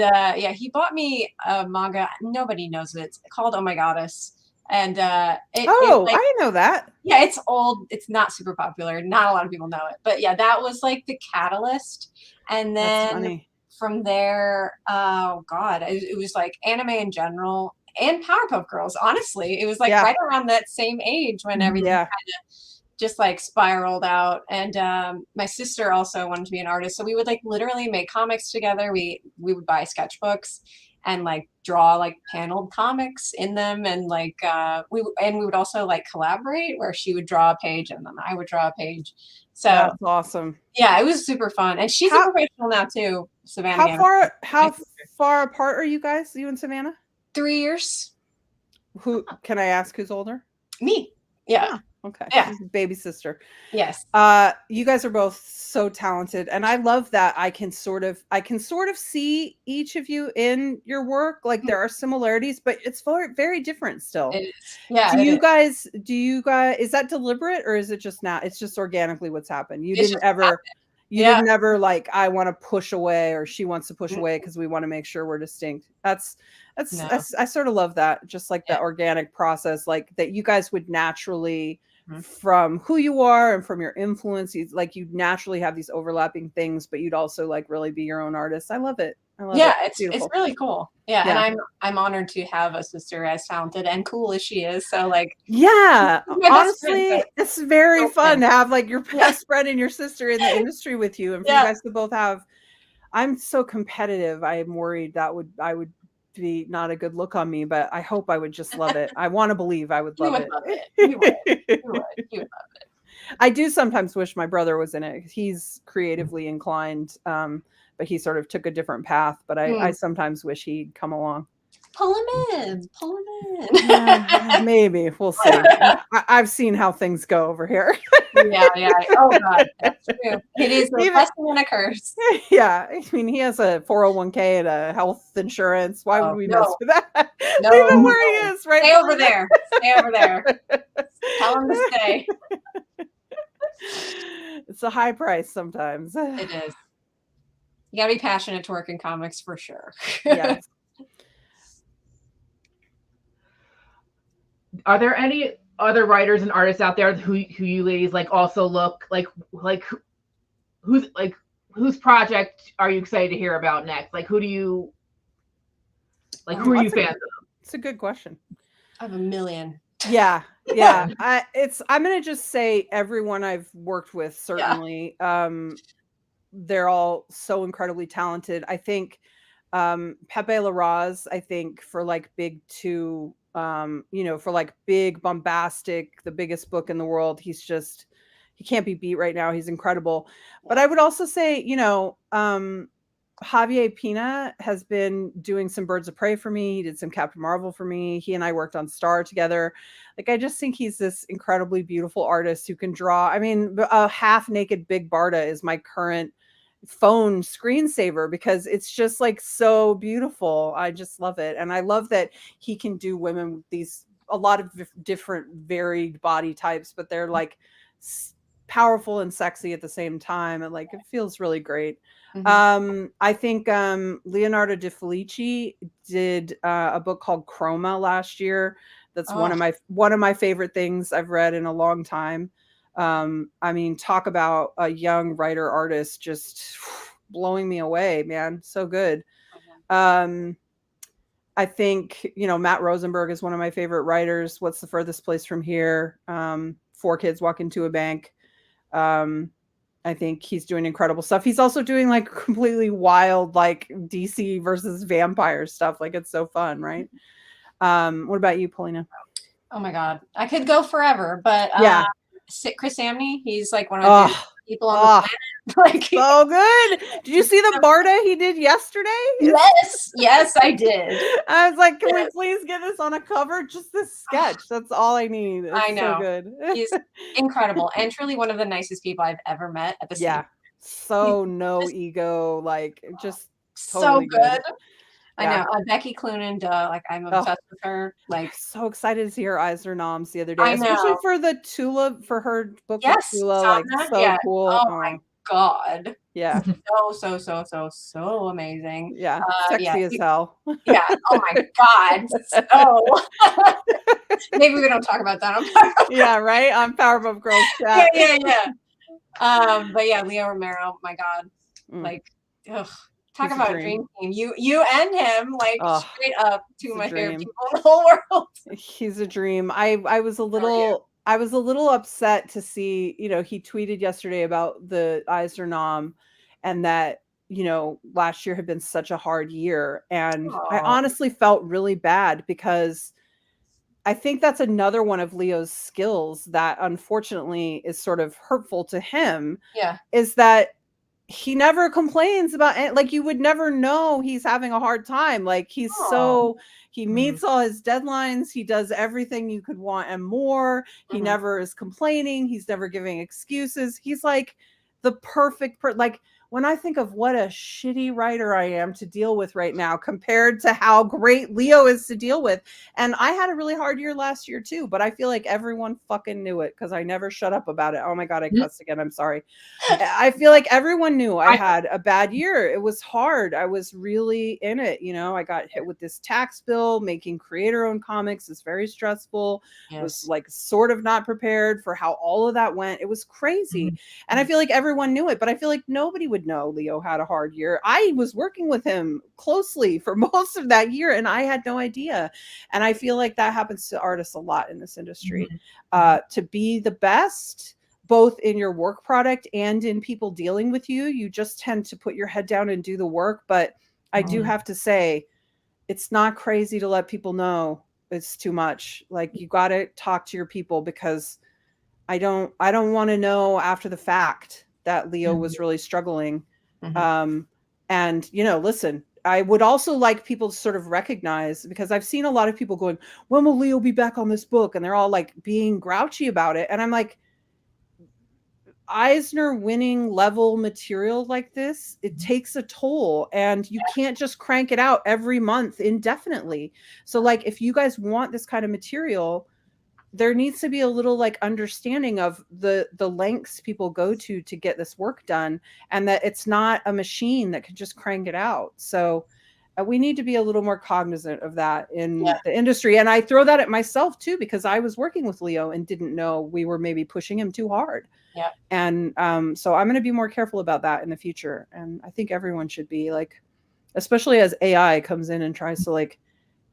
he bought me a manga. Nobody knows it. It's called Oh My Goddess. And I didn't know that. Yeah, it's old. It's not super popular. Not a lot of people know it. But yeah, that was like the catalyst. And then from there, oh God, it was like anime in general and Powerpuff Girls. Honestly, it was like right around that same age when everything kind of just like spiraled out. And my sister also wanted to be an artist, so we would like literally make comics together. We would buy sketchbooks and like draw like paneled comics in them, and like we would also like collaborate where she would draw a page and then I would draw a page. So that's awesome. Yeah, it was super fun, and she's a professional now too. Savannah. How far apart are you guys? You and Savannah? 3 years. Who can I ask? Who's older? Me. Yeah. Okay. Yeah. Baby sister. Yes. You guys are both so talented, and I love that I can sort of see each of you in your work. Like there are similarities, but it's very different still. It is. Yeah. Do you guys is that deliberate, or is it just now? It's just organically what's happened. You didn't ever like, I want to push away or she wants to push away because we want to make sure we're distinct. I sort of love that. Just like the organic process, like that you guys would naturally, from who you are and from your influence, you'd naturally have these overlapping things, but you'd also like really be your own artist. I love it. It's really cool. Yeah. And I'm honored to have a sister as talented and cool as she is. So like, honestly, it's very fun to have like your best friend and your sister in the industry with you, and for you guys to both have. I'm so competitive. I am worried that I would be not a good look on me, but I hope I would just love it. I want to believe I would love it. You would love it. I do sometimes wish my brother was in it. He's creatively inclined, but he sort of took a different path. But I sometimes wish he'd come along. Pull him in. Maybe we'll see. I've seen how things go over here. Yeah. Oh God, that's true. It is a blessing and a curse. Yeah, I mean, he has a 401k and a health insurance. Why would we mess with that? No, leave him where he is, right? Stay over there. Stay over there. Tell him to stay. It's a high price sometimes. It is. You gotta be passionate to work in comics for sure. Yes. Are there any other writers and artists out there who you ladies like also look like whose project are you excited to hear about next? Like who are you fans of? It's a good question. I have a million. Yeah. I'm gonna just say everyone I've worked with, certainly. They're all so incredibly talented. I think Pepe Larraz, I think for like for like big bombastic, the biggest book in the world, he can't be beat right now. He's incredible. But I would also say, Javier Pina has been doing some Birds of Prey for me. He did some Captain Marvel for me. He and I worked on Star together. Like, I just think he's this incredibly beautiful artist who can draw. I mean, a half naked Big Barda is my current phone screensaver because it's just like so beautiful. I just love it. And I love that he can do women with a lot of different varied body types, but they're like powerful and sexy at the same time. And like, it feels really great. I think Leonardo De Felici did a book called Chroma last year. That's one of my favorite things I've read in a long time. I mean, talk about a young writer artist just blowing me away, man. So good. I think, Matt Rosenberg is one of my favorite writers. What's the Furthest Place from Here? 4 Kids Walk into a Bank. I think he's doing incredible stuff. He's also doing like completely wild, like DC versus vampire stuff. Like, it's so fun, right? What about you, Paulina? Oh my God. I could go forever, but Chris Samney, he's like one of the people on the planet. Like, so good. Did you see the Barda he did yesterday? Yes, I did. I was like, can we please get this on a cover? Just this sketch. That's all I need. It's I know. So good. He's incredible and truly one of the nicest people I've ever met at the same. So no ego, like just totally so good. I know. Becky Cloonan, I'm obsessed with her. Like, so excited to see her Eisner noms the other day, especially for the Tula, for her book. Yes, Tula, like so cool. Oh my God. Yeah. So amazing. Yeah. Sexy as hell. Yeah. Oh my God. So maybe we don't talk about that on Powerpuff. Yeah, right? On Powerpuff Girls chat. Yeah. But yeah, Leo Romero, my God. Like, ugh. Talk He's a about a dream. dream team. You and him, like straight up two of my favorite dream. people in the whole world. He's a dream. I was a little upset to see, you know, he tweeted yesterday about the Eisner nom and that, you know, last year had been such a hard year. And I honestly felt really bad because I think that's another one of Leo's skills that unfortunately is sort of hurtful to him. Yeah. Is that he never complains about it. Like, you would never know he's having a hard time. Like, he meets all his deadlines. He does everything you could want and more. He never is complaining. He's never giving excuses. He's like the perfect like, when I think of what a shitty writer I am to deal with right now compared to how great Leo is to deal with. And I had a really hard year last year too, but I feel like everyone fucking knew it because I never shut up about it. Oh my God, I cussed again. I'm sorry. I feel like everyone knew I had a bad year. It was hard. I was really in it. You know, I got hit with this tax bill. Making creator-owned comics is very stressful. Was like sort of not prepared for how all of that went. It was crazy. And I feel like everyone knew it, but I feel like nobody would know Leo had a hard year. I was working with him closely for most of that year and I had no idea. And I feel like that happens to artists a lot in this industry. To be the best, both in your work product and in people dealing with you, you just tend to put your head down and do the work. But I do have to say, it's not crazy to let people know it's too much. Like, you got to talk to your people, because I don't want to know after the fact that Leo was really struggling. And, you know, listen, I would also like people to sort of recognize, because I've seen a lot of people going, when will Leo be back on this book? And they're all like being grouchy about it. And I'm like, Eisner winning level material like this, it takes a toll, and you can't just crank it out every month indefinitely. So like, if you guys want this kind of material, there needs to be a little like understanding of the lengths people go to get this work done, and that it's not a machine that can just crank it out. So we need to be a little more cognizant of that in the industry. And I throw that at myself too, because I was working with Leo and didn't know we were maybe pushing him too hard. Yeah. And so I'm going to be more careful about that in the future. And I think everyone should be, like, especially as AI comes in and tries to like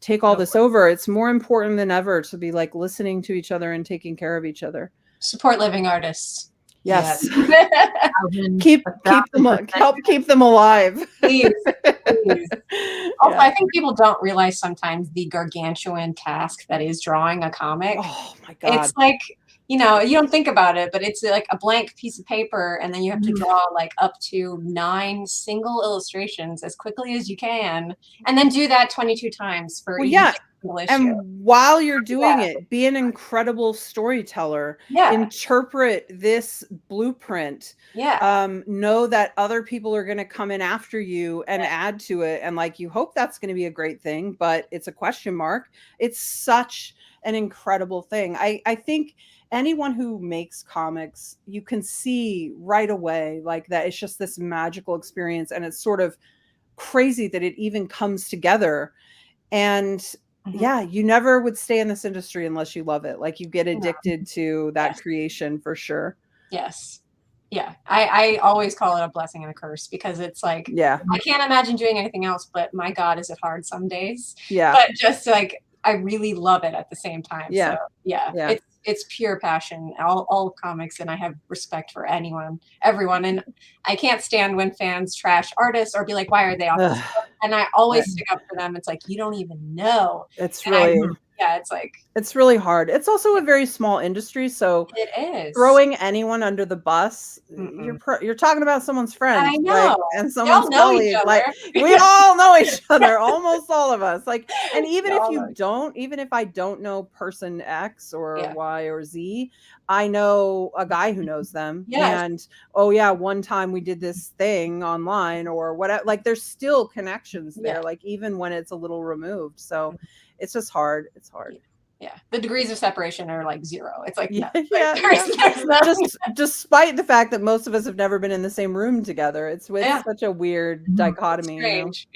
take all this over. It's more important than ever to be like listening to each other and taking care of each other. Support living artists. Yes. keep them, help keep them alive. Please. Also, I think people don't realize sometimes the gargantuan task that is drawing a comic. Oh my God. It's like, you know, you don't think about it, but it's like a blank piece of paper, and then you have to draw like up to 9 single illustrations as quickly as you can, and then do that 22 times for each single issue. And while you're doing it, be an incredible storyteller. Interpret this blueprint. Know that other people are going to come in after you and add to it, and like, you hope that's going to be a great thing, but it's a question mark. It's such an incredible thing. I think anyone who makes comics, you can see right away like that it's just this magical experience, and it's sort of crazy that it even comes together. And you never would stay in this industry unless you love it. Like, you get addicted to that creation for sure. I always call it a blessing and a curse, because it's like, I can't imagine doing anything else, but my God, is it hard some days. But just like, I really love it at the same time. So it's pure passion, all comics, and I have respect for everyone. And I can't stand when fans trash artists or be like, why are they off this book? And I always stick up for them. It's like, you don't even know. It's really it's like, it's really hard. It's also a very small industry, so it is throwing anyone under the bus. You're talking about someone's friend. I know. Like, and someone's colleague. Like, we all know each other, almost all of us. Like, and even if I don't know person X or Y or Z, I know a guy who knows them. And one time we did this thing online or whatever. Like, there's still connections there, like, even when it's a little removed. So it's just hard. It's hard. Yeah, the degrees of separation are like 0. It's like, Yeah, no, yeah, there's none. Just despite the fact that most of us have never been in the same room together, it's such a weird dichotomy. Strange.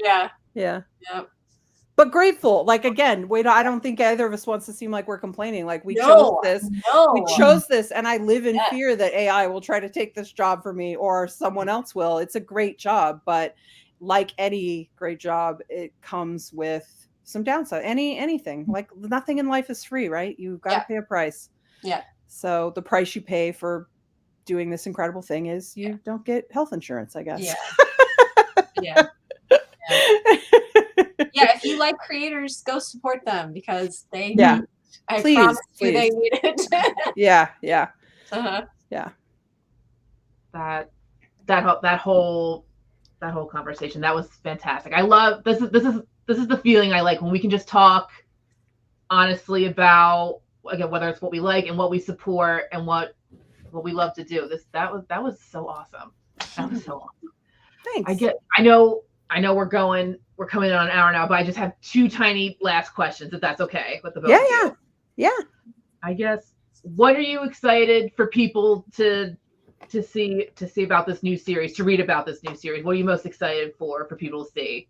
Yeah. But grateful. Like, again, I don't think either of us wants to seem like we're complaining. Like, we chose this. We chose this, and I live in fear that AI will try to take this job for me or someone else will. It's a great job, but like any great job, it comes with some downside. Anything. Like, nothing in life is free, right? You've got to pay a price. Yeah. So the price you pay for doing this incredible thing is you don't get health insurance, I guess. Yeah. Yeah, if you like creators, go support them because they need it. I promise you they need it. Yeah. That whole conversation, that was fantastic. I love this is the feeling I like when we can just talk honestly about, again, whether it's what we like and what we support and what we love to do. That was so awesome. That was so awesome. Thanks. I know we're coming in on an hour now, but I just have 2 tiny last questions, if that's okay with the both of you. Yeah. I guess, what are you excited for people to see about this new series, to read about this new series? What are you most excited for people to see?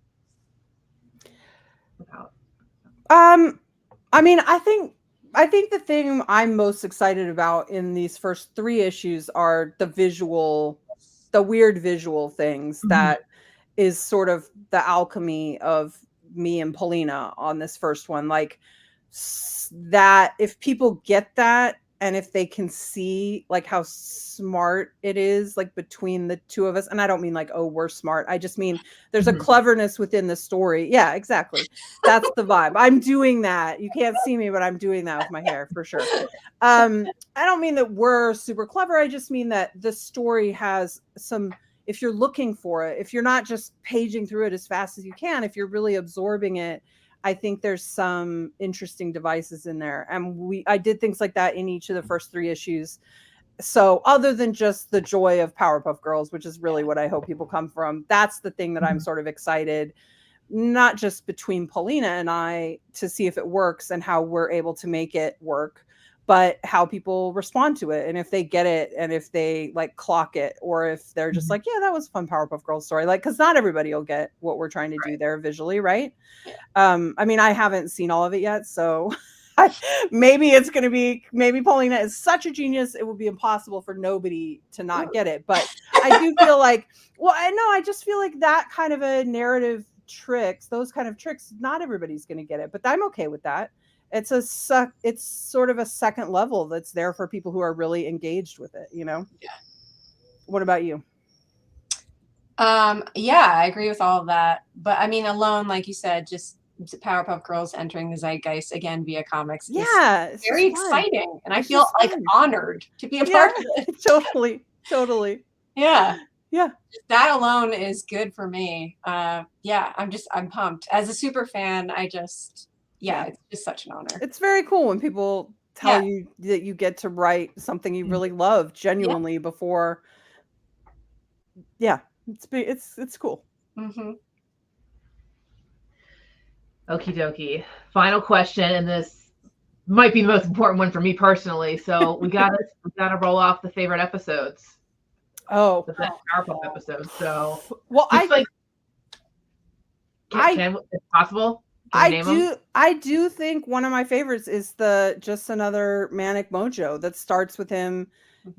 I mean, I think the thing I'm most excited about in these first 3 issues are the weird visual things that is sort of the alchemy of me and Paulina on this first one. Like, that if people get that, and if they can see like how smart it is, like between the 2 of us, and I don't mean like, oh, we're smart. I just mean there's a cleverness within the story. Yeah, exactly. That's the vibe. I'm doing that. You can't see me, but I'm doing that with my hair for sure. I don't mean that we're super clever. I just mean that the story has some, if you're looking for it, if you're not just paging through it as fast as you can, if you're really absorbing it, I think there's some interesting devices in there. And I did things like that in each of the first 3 issues. So other than just the joy of Powerpuff Girls, which is really what I hope people come from, that's the thing that I'm sort of excited, not just between Paulina and I, to see if it works and how we're able to make it work, but how people respond to it, and if they get it, and if they like clock it, or if they're just like, yeah, that was a fun Powerpuff Girls story. Like, because not everybody will get what we're trying to do there visually, right? I mean, I haven't seen all of it yet, so maybe Paulina is such a genius, it will be impossible for nobody to not get it. But I do feel like, I just feel like that kind of a narrative tricks, those kind of tricks, not everybody's going to get it, but I'm okay with that. It's sort of a second level that's there for people who are really engaged with it, you know? Yeah. What about you? Yeah, I agree with all of that. But I mean, alone, like you said, just Powerpuff Girls entering the zeitgeist again via comics. Yeah. It's very exciting. And I feel like honored to be a part of it. Totally. Yeah. Yeah. That alone is good for me. I'm pumped. As a super fan, it's just such an honor. It's very cool when people tell you that you get to write something you really love genuinely before. Yeah, it's cool. Okie dokie. Final question, and this might be the most important one for me personally. So we gotta roll off the favorite episodes. Oh, the best Powerpuff episodes. So it's possible. I do think one of my favorites is the Just Another Manic Mojo that starts with him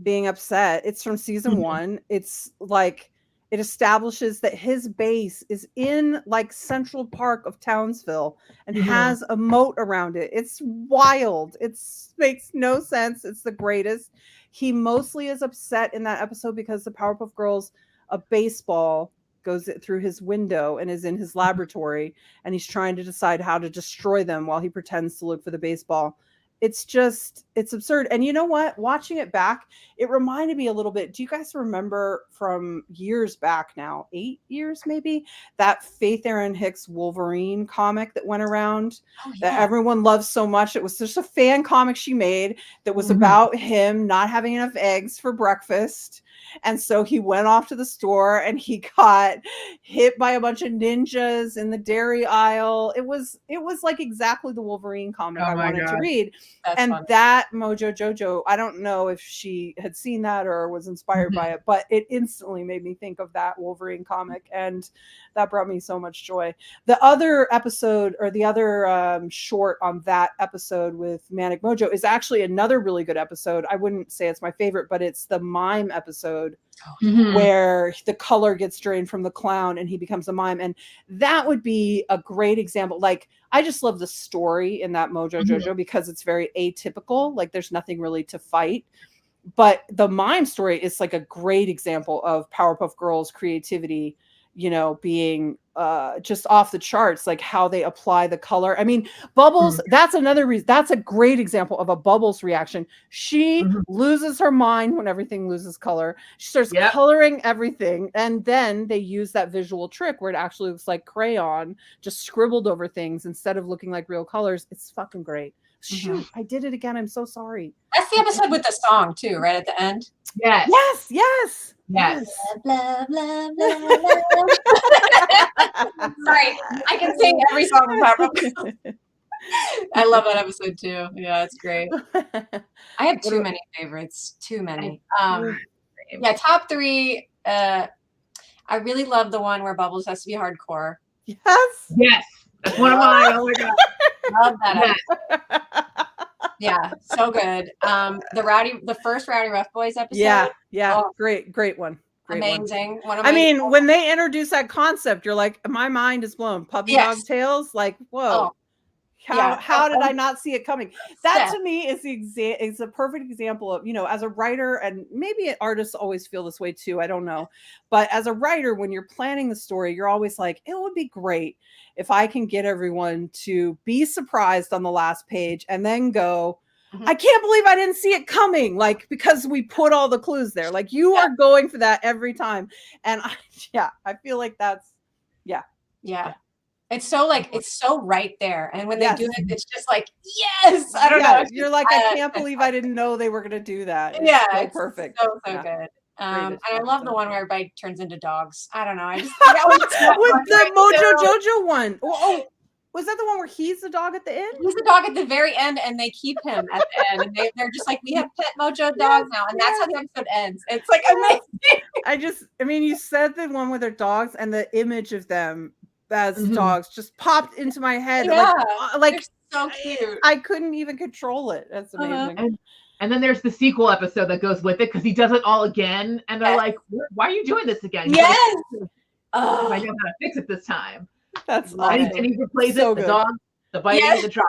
being upset. It's from season 1. It's like, it establishes that his base is in like Central Park of Townsville and has a moat around it. It's wild. It makes no sense. It's the greatest. He mostly is upset in that episode because the Powerpuff Girls, a baseball goes through his window and is in his laboratory, and he's trying to decide how to destroy them while he pretends to look for the baseball. it's absurd. And you know what? Watching it back, it reminded me a little bit. Do you guys remember from years back now, 8 years maybe, that Faith Erin Hicks Wolverine comic that went around that everyone loves so much? It was just a fan comic she made that was about him not having enough eggs for breakfast. And so he went off to the store and he got hit by a bunch of ninjas in the dairy aisle. It was like exactly the Wolverine comic I wanted to read. That's and funny. That Mojo Jojo, I don't know if she had seen that or was inspired by it, but it instantly made me think of that Wolverine comic, and that brought me so much joy. The other episode, or the other short on that episode with Manic Mojo, is actually another really good episode. I wouldn't say it's my favorite, but it's the mime episode where the color gets drained from the clown and he becomes a mime. And that would be a great example. Like, I just love the story in that Mojo Jojo because it's very atypical. Like, there's nothing really to fight. But the mime story is like a great example of Powerpuff Girls creativity, you know, being just off the charts, like how they apply the color. I mean, Bubbles, that's another reason. That's a great example of a Bubbles reaction. She loses her mind when everything loses color. She starts coloring everything. And then they use that visual trick where it actually looks like crayon, just scribbled over things instead of looking like real colors. It's fucking great. Shoot, I did it again. I'm so sorry. That's the episode with the song too, right at the end. Yes. Yes. Yes. Yes. Love, love, love, love, love. Sorry, I can sing every song from Powerpuff. I love that episode too. Yeah, it's great. I have too many favorites. Too many. Yeah, top 3. I really love the one where Bubbles has to be hardcore. Yes. Yes. That's one of mine. Oh my god. Love that episode. Yeah, so good. The first Rowdy Rough Boys episode. Yeah. Oh, great one. Great amazing. One. I mean, when they introduce that concept, you're like, my mind is blown. Puppy dog tails, like, whoa. How did I not see it coming? That to me is a perfect example of, you know, as a writer, and maybe artists always feel this way too, I don't know. But as a writer, when you're planning the story, you're always like, it would be great if I can get everyone to be surprised on the last page and then go, I can't believe I didn't see it coming. Like, because we put all the clues there. Like, you are going for that every time. And I feel like that's, yeah. It's so it's so right there. And when they do it, it's just like, yes, I don't know. You're like, I can't believe I didn't know they were going to do that. It's so perfect. So good. And I love the one where everybody turns into dogs. I don't know. I just with the Mojo Jojo one. Oh, was that the one where he's the dog at the end? He's the dog at the very end, and they keep him at the end. And they're just like, we have pet Mojo dogs now, and that's how the episode ends. It's like amazing. I mean, you said the one with their dogs, and the image of them as dogs just popped into my head. Yeah, like so cute. I couldn't even control it. That's amazing. And then there's the sequel episode that goes with it because he does it all again, and they're like, "Why are you doing this again?" Yes. I know how to fix it this time. That's and he replays it. The dog, the biting, the drop.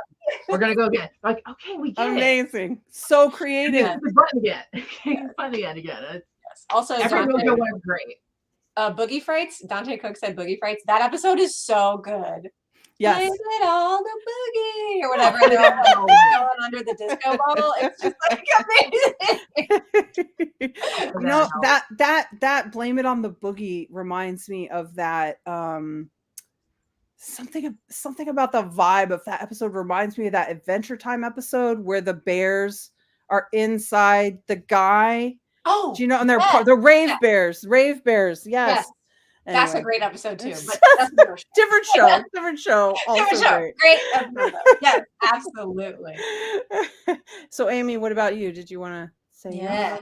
We're gonna go again. Like, okay, we get amazing. So creative. The button again. Fun again. Yes. Also, every Mojo one is great. Boogie Frights. Dante Cook said Boogie Frights. That episode is so good. Yes. Blame it all the boogie or whatever. And they're all going under the disco ball. It's just amazing. You know, that blame it on the boogie reminds me of that something about the vibe of that episode reminds me of that Adventure Time episode where the bears are inside the guy. Oh, do you know? And they're the rave bears. Yes. Anyway. That's a great episode too. But that's different show. Also great. Great episode. Yes, absolutely. So, Amy, what about you? Did you want to say? Yeah.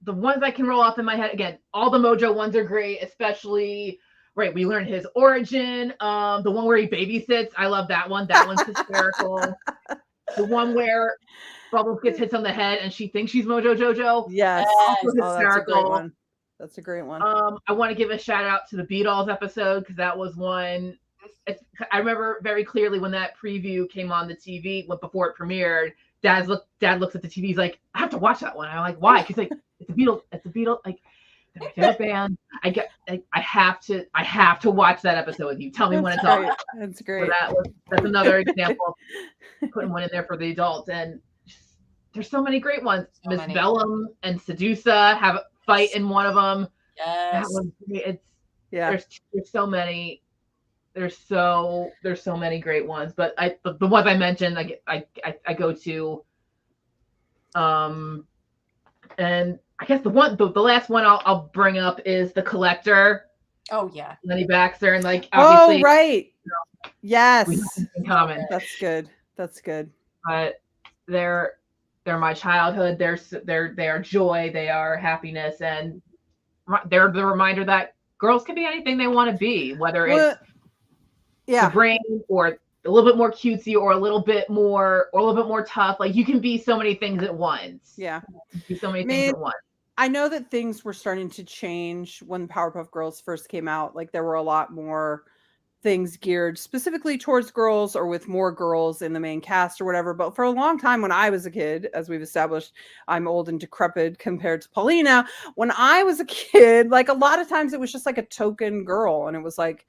The ones I can roll off in my head again. All the Mojo ones are great, especially we learn his origin. The one where he babysits. I love that one. That one's hysterical. The one where Bubbles gets hit on the head and she thinks she's Mojo Jojo. Yes. Also hysterical. That's a great one. I want to give a shout out to the Beatles episode because that was one. I remember very clearly when that preview came on the TV before it premiered. Dad looks at the TV. He's like, I have to watch that one. I'm like, why? He's like, it's a Beatles. Like, They're my favorite band. I have to watch that episode with you. Tell me when it's on. That's So great. that's another example of putting one in there for the adults. And there's so many great ones. Miss Bellum and Sedusa have a fight in one of them. Yes. That was great. Yeah. There's so many. There's so many great ones. But the ones I mentioned, I go to. And I guess the last one I'll bring up is The Collector. Oh yeah, Lenny Baxter, and like obviously. Oh right. You know, yes. In common. That's good. That's good. But they're my childhood. They are joy. They are happiness, and they're the reminder that girls can be anything they want to be, whether it's the brain or a little bit more cutesy or a little bit more tough. Like you can be so many things at once. Yeah. Be so many things at once. I know that things were starting to change when Powerpuff Girls first came out. Like there were a lot more things geared specifically towards girls or with more girls in the main cast or whatever. But for a long time when I was a kid, as we've established, I'm old and decrepit compared to Paulina. When I was a kid, like a lot of times it was just like a token girl. And it was like,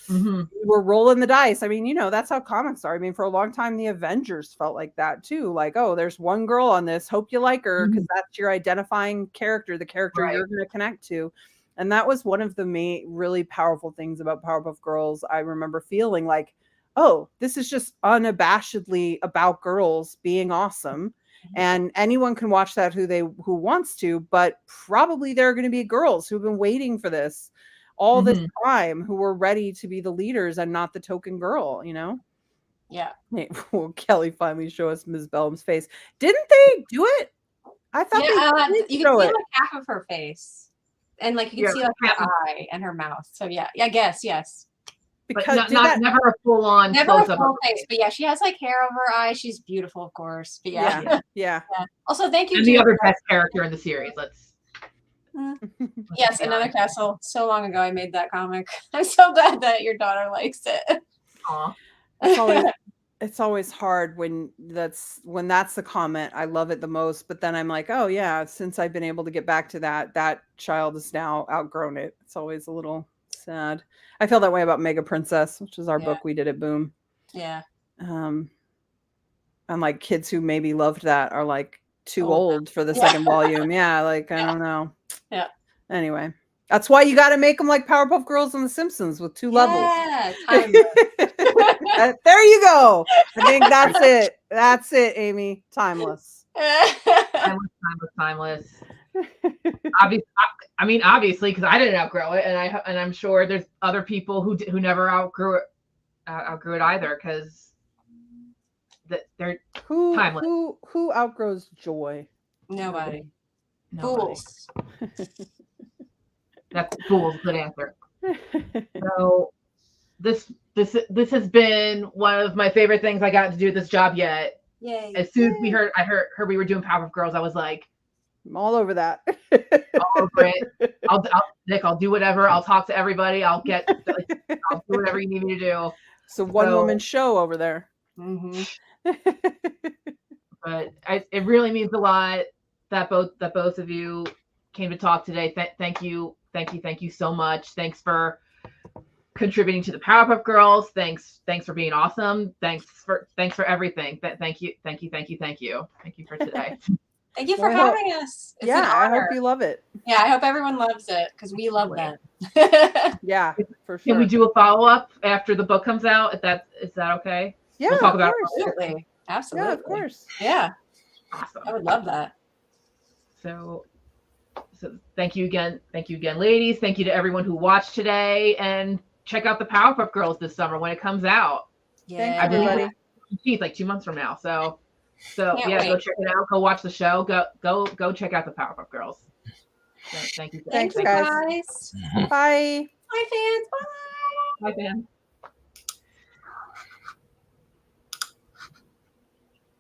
we're rolling the dice. I mean, you know, that's how comics are. I mean, for a long time, the Avengers felt like that too. Like, oh, there's one girl on this. Hope you like her because that's your identifying character, the character you're going to connect to. And that was one of the main, really powerful things about Powerpuff Girls. I remember feeling like, oh, this is just unabashedly about girls being awesome. And anyone can watch that who wants to, but probably there are going to be girls who've been waiting for this all this time, who were ready to be the leaders and not the token girl, you know? Yeah. Will Kelly finally show us Ms. Bellum's face? Didn't they do it? I thought you can see like half of her face. And like you can see like her eye and her mouth. So yeah, I guess, yes. Because never a full-on close-up. Never a full face, but yeah, she has like hair over her eyes. She's beautiful, of course. But yeah. Also, thank you. And the other best character in the series. Yes, Another Castle. So long ago, I made that comic. I'm so glad that your daughter likes it. Aw. It's always hard when that's the comment. I love it the most, but then I'm like, oh yeah, since I've been able to get back to that child has now outgrown it. It's always a little sad. I feel that way about Mega Princess, which is our book we did at Boom. Yeah. And like kids who maybe loved that are like too old for the second volume. Yeah, like I don't know. Yeah. Anyway, that's why you got to make them like Powerpuff Girls and The Simpsons with 2 levels. There you go. I think that's it. That's it, Amy. Timeless. Timeless. Obviously, because I didn't outgrow it, and I'm sure there's other people who never outgrew it either, because they're timeless. Who outgrows joy? Nobody. Fools. That's fools. Good answer. So this has been one of my favorite things I got to do this job yet. Yay. As soon as I heard we were doing Powerpuff Girls, I was like, I'm all over that. all over it. Nick, I'll do whatever. I'll talk to everybody. I'll do whatever you need me to do. So one woman show over there. But it really means a lot that both of you came to talk today. Thank you so much. Thanks for contributing to the Powerpuff Girls. Thanks for being awesome. Thanks for everything. Thank you for today. Thank you for having us. It's an I honor. hope you love it. Yeah, I hope everyone loves it because we love them. Yeah, for sure. Can we do a follow-up after the book comes out? Is that okay? Yeah, we'll talk about it. Absolutely. Yeah, of course. Yeah. Awesome. I would love that. So thank you again, ladies. Thank you to everyone who watched today, and check out the Powerpuff Girls this summer when it comes out. Yeah. Thanks, I believe everybody. it's like 2 months from now. So Can't yeah, wait. go check it out. Go watch the show. Go check out the Powerpuff Girls. Thank you. Thanks, guys. Bye. Bye, fans. Bye. Bye, fans.